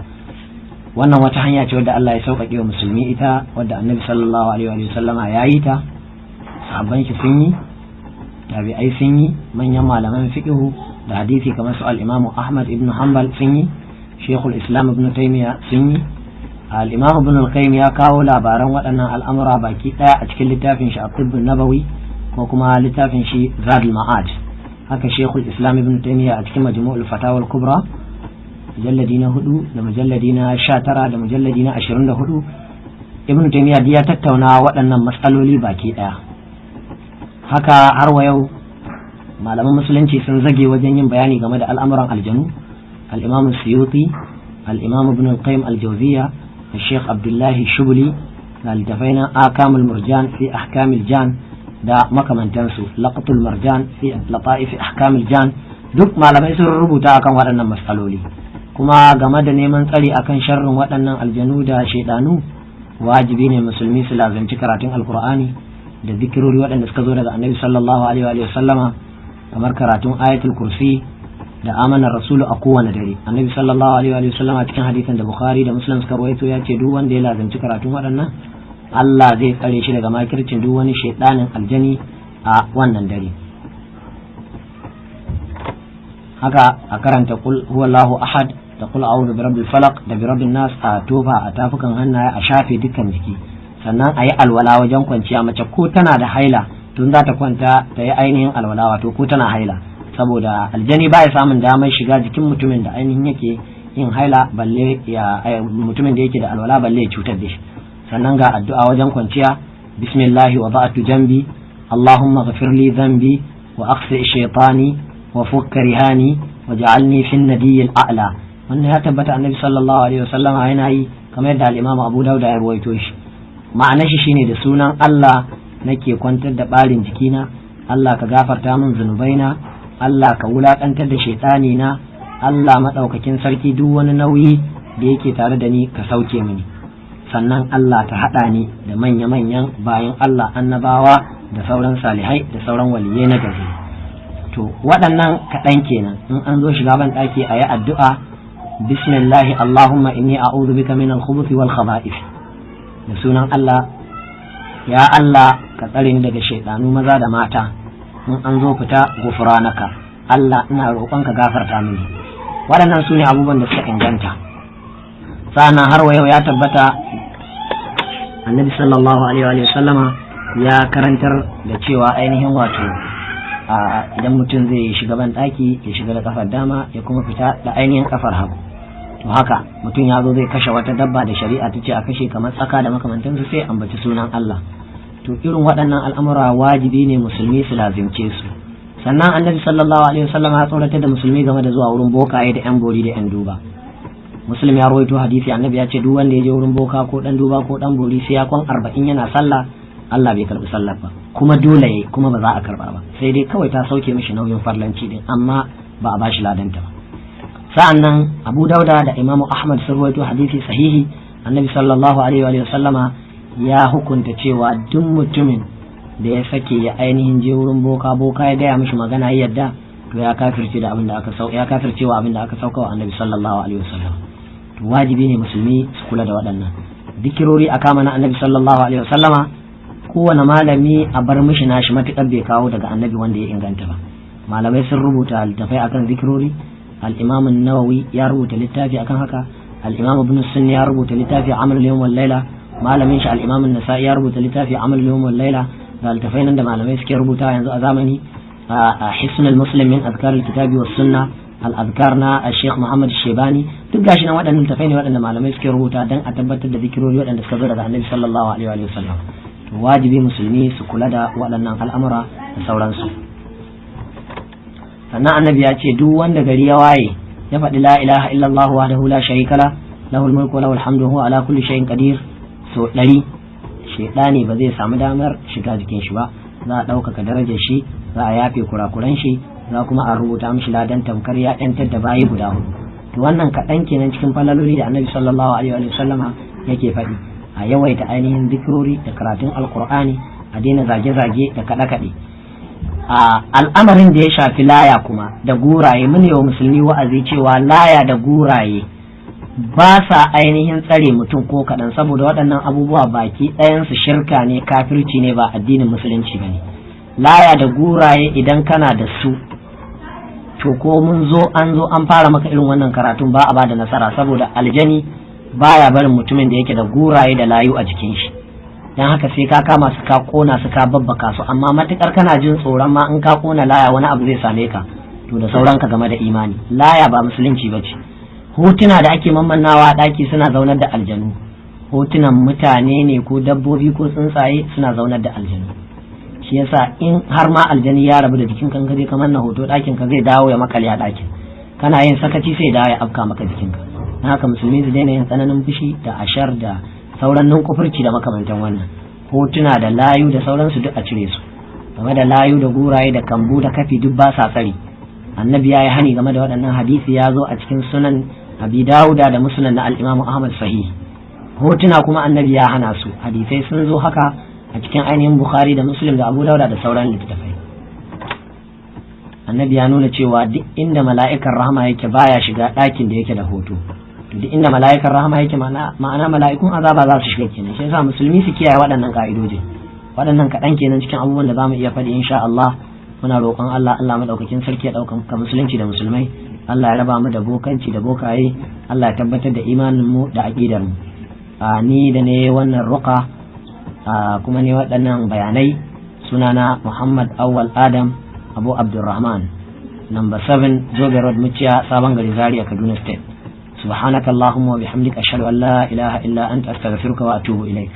wannan wata hanya ce wadda Allah ya sauƙaƙe wa musulmi ita wadda annabi sallallahu alaihi wa sallama ya yi ta sahabban shi sun yi tabi'ai sun yi manyan malaman fiqhu da hadisi kamar su al-Imam Ahmad ibn Hanbal sun yi Sheikhul Islam ibn Taymiyyah sun yi al-Imam Ibn al-Qayyim ya kawo labaran waɗannan al'amura baki ɗaya a cikin littafin shi At-Tibb an-Nabawi ko kuma littafin shi Zadul Ma'ad haka Sheikhul Islam Ibn Taymiyyah a cikin Majmu'ul Fatawa al-Kubra mujalladi na 4 da mujalladi na 19 da mujalladi na 24 Ibn Taymiyyah ya tattauna waɗannan matsaloli baki ɗaya haka har wa yau malaman musulunci sun zage wajen yin bayani game da al'amuran aljanu al-Imam Suyuti al-Imam Ibn al-Qayyim al-Jawziyya الشيخ عبد الله الشبلي لالتفينا آكام المرجان في أحكام الجان da makamantansu laqatul marjan fi lataif ahkamil jan duk malamai sun rubuta akan waɗannan matsaloli kuma game da neman tsari akan sharrin waɗannan aljanu da shaidanu wajibi ne musulmi su lazanci karatun alqur'ani da zikirori waɗanda suka zo daga annabi sallallahu alaihi wa sallama kamar karatun ayatul kursi da amanar rasulu a kowane dare annabi sallallahu alaihi wa sallama cikin hadisin da bukhari da muslim suka rawaito ya ce duk wanda ya lazanci karatun waɗannan Allah zai tsare shi daga makircin duk wani shaidanin aljani a wannan dare haka a karanta kul huwallahu ahad da kul a'udhu birabbil falaq da birabbin nas a tofa a tafukan hannaye a shafe dukkan jiki sannan a yi alwala wajen kwanciya mace ko tana da haila tun za ta kwanta ta yi ainihin alwala wato ko tana haila saboda aljani ba ya samun damar shiga jikin mutumin da ainihin yake yin haila balle ya mutumin da yake da alwala balle ya cutar da shi sannan ga addu'a wajen kwanciya bismillahi wa ba'atu jambi allahumma ghafir li dhanbi wa aqsi shaytani wa fukka rihani wa ja'alni fi an-nadiy al-a'la wannan ya tabbata annabi sallallahu alaihi wasallam yana yi kamar yadda al-imam Abu Dawud ya rawaito shi ma'anar shi shine da sunan Allah nake kwantar da barin jikina Allah ka gafarta min zunubaina Allah ka wulakantar da shaytani na Allah madaukakin sarki duk wani nauyi da yake tare da ni ka sauke mini sannan Allah ta haɗa ni da manya-manyan bayan Allah annabawa da sauran salihai da sauran waliyai na gari to waɗannan kaɗan kenan in an zo shiga ban ɗaki a yi addu'a bismillahi Allahumma inni a'udhu bika min al-khubuthi wal khaba'ith da sunan Allah ya Allah ka tsare ni daga shaidanu maza da mata in an zo fita gufranaka Allah ina roƙon ka gafarta mini waɗannan su ne abubuwan da suka inganta sa'annan har wa yau ya tabbata annabi sallallahu alaihi wa sallama ya karantar da cewa ainihin wato idan mutum zai shiga ban daki ya shiga da kafar dama ya kuma fita da ainihin kafar hagu. To haka mutum ya zo zai kashe wata dabba da shari'a ta ce a kashe kamar tsaka da makamantansu sai ambaci sunan Allah. To irin waɗannan al'amura wajibi ne musulmi su lazimce su. Sannan annabi sallallahu alaihi wasallam ya tsoratar da musulmi game da zuwa wurin bokaye da yan bori da yan duba. Muslim ya rawaito hadisi, annabi ya ce duk wanda ya je wurin boka ko dan duba ko dan bori sai ya kwan 40 yana sallah, Allah bai karbi sallar ba, kuma dole yayi, kuma ba za a karba ba, sai dai kawai ta sauke mishi nauyin farlanci din, amma ba a bashi ladanta ba. Sa'annan Abu Dauda da Imam Ahmad sun rawaito hadisi sahihi, annabi sallallahu alaihi wa sallama ya hukunta cewa duk mutumin da ya sake ya ainihin je wurin boka ya gaya mishi magana ya yadda, to ya kafirce da abin da aka ya kafircewa abin da aka sauka wa annabi sallallahu alaihi wasallam. To wajibi ne musulmi su kula da waɗannan dikirori a kama na annabi sallallahu alaihi wasallama. Kowane malami a bar mishi nashi matukar bai kawo daga annabi wanda ya inganta ba. Malamai sun rubuta littafai akan zikirori. Al-Imam an-Nawawi ya rubuta littafi akan haka. Al-Imam Ibn Sunni ya rubuta littafi Amal al-Yawm wal Layla. Malamin shi al-Imam an-Nasa'i ya rubuta littafi Amal al-Yawm wal Layla. Da altafai nan da malamai suke rubuta yanzu a zamani, a hisnul muslim min azkar al-kitabi was sunna, al-azkar na Sheikh Muhammad Shebani, duk gashi nan waɗannan altafai ne waɗanda malamai suke rubuta dan a tabbatar da zikirori waɗanda suka zo daga Annabi sallallahu alaihi wa sallam. To wajibi musulmi su kula da waɗannan al'amura da sauransu. Sannan Annabi ya ce duk wanda gari ya waye ya faɗi la ilaha illallah wahdahu la sharika la, lahul mulku wa lahul hamdu huwa ala kulli shay'in qadir so 100, shedani ba zai samu damar shiga jikin shi ba, za a ɗaukaka darajar shi, za a yafe kurakuran shi, za kuma a rubuta mishi ladan tamkar ya yantar da bayi guda 4. To wannan kaɗan kenan cikin falaloli da annabi sallallahu alaihi wa sallama yake faɗi. A yawaita ainihin zikirori da karatun alkur'ani, a daina zage-zage da kaɗe-kaɗe. A al'amarin da ya shafi laya kuma da guraye, mun yi wa musulmi wa'azi cewa laya da guraye ba sa ainihin tsare mutum ko kaɗan, saboda waɗannan abubuwa baki ɗayansu shirka ne, kafirci ne, ba addinin musulunci ba ne. Laya da guraye idan kana da su, to ko mun zo an fara maka irin wannan karatun ba a ba da nasara, saboda aljani baya barin mutumin da yake da guraye da layu a jikin shi. Dan haka sai ka kama su ka kona su ka babbaka su, amma matukar kana jin tsoron ma in ka kona laya wani abu zai same ka, to da sauran ka game da imani. Laya ba musulunci ba ce. Hotuna da ake mammannawa a ɗaki suna zaunar da aljanu, hotunan mutane ne ko dabbobi ko tsuntsaye suna zaunar da aljanu. Shi yasa in har ma aljani ya rabu da jikin kan kaje kamar na hoto ɗakin ka zai dawo ya makale a ɗakin, kana yin sakaci sai dawo ya afka maka jikinka. Na haka musulmi su daina yin tsananin fushi da ashar da sauran kufurci da makamantan wannan. Hotuna da layu da sauransu duk a cire su. Game da layu da guraye da kambu da kafi duk ba sa tsari. Annabi ya yi hani game da waɗannan, hadisi ya zo a cikin sunan Abi Dawuda da Musnad na al-Imam Ahmad sahih. Hotuna kuma annabi ya hana su, hadisai sun zo haka a cikin ainihin Bukhari da Muslim da Abu Dawuda da sauran littattafai. Annabi ya nuna cewa duk inda mala'ikan rahama yake baya shiga ɗakin da yake da hoto. To duk inda mala'ikan rahama yake ma'ana mala'ikun azaba za su shiga kenan. Shi yasa musulmi su kiyaye waɗannan ka'idoji. Waɗannan kaɗan kenan cikin abubuwan da za mu iya faɗi insha Allah. Muna roƙon Allah madaukakin sarki ya ɗauka musulunci da musulmai. Allah ya raba mu da bokanci da bokaye, Allah ya tabbatar da imanin mu da aqidar mu. Ni da ne wannan ruqa kuma ne waɗannan bayanai, sunana Muhammad Awwal Adam Abu Abdurrahman, number 7 Zobe Road Muciya, Sabon Gari, Zariya, Kaduna State. Subhanaka Allahumma wa bihamdika ashhadu an la ilaha illa anta astaghfiruka wa atubu ilaik.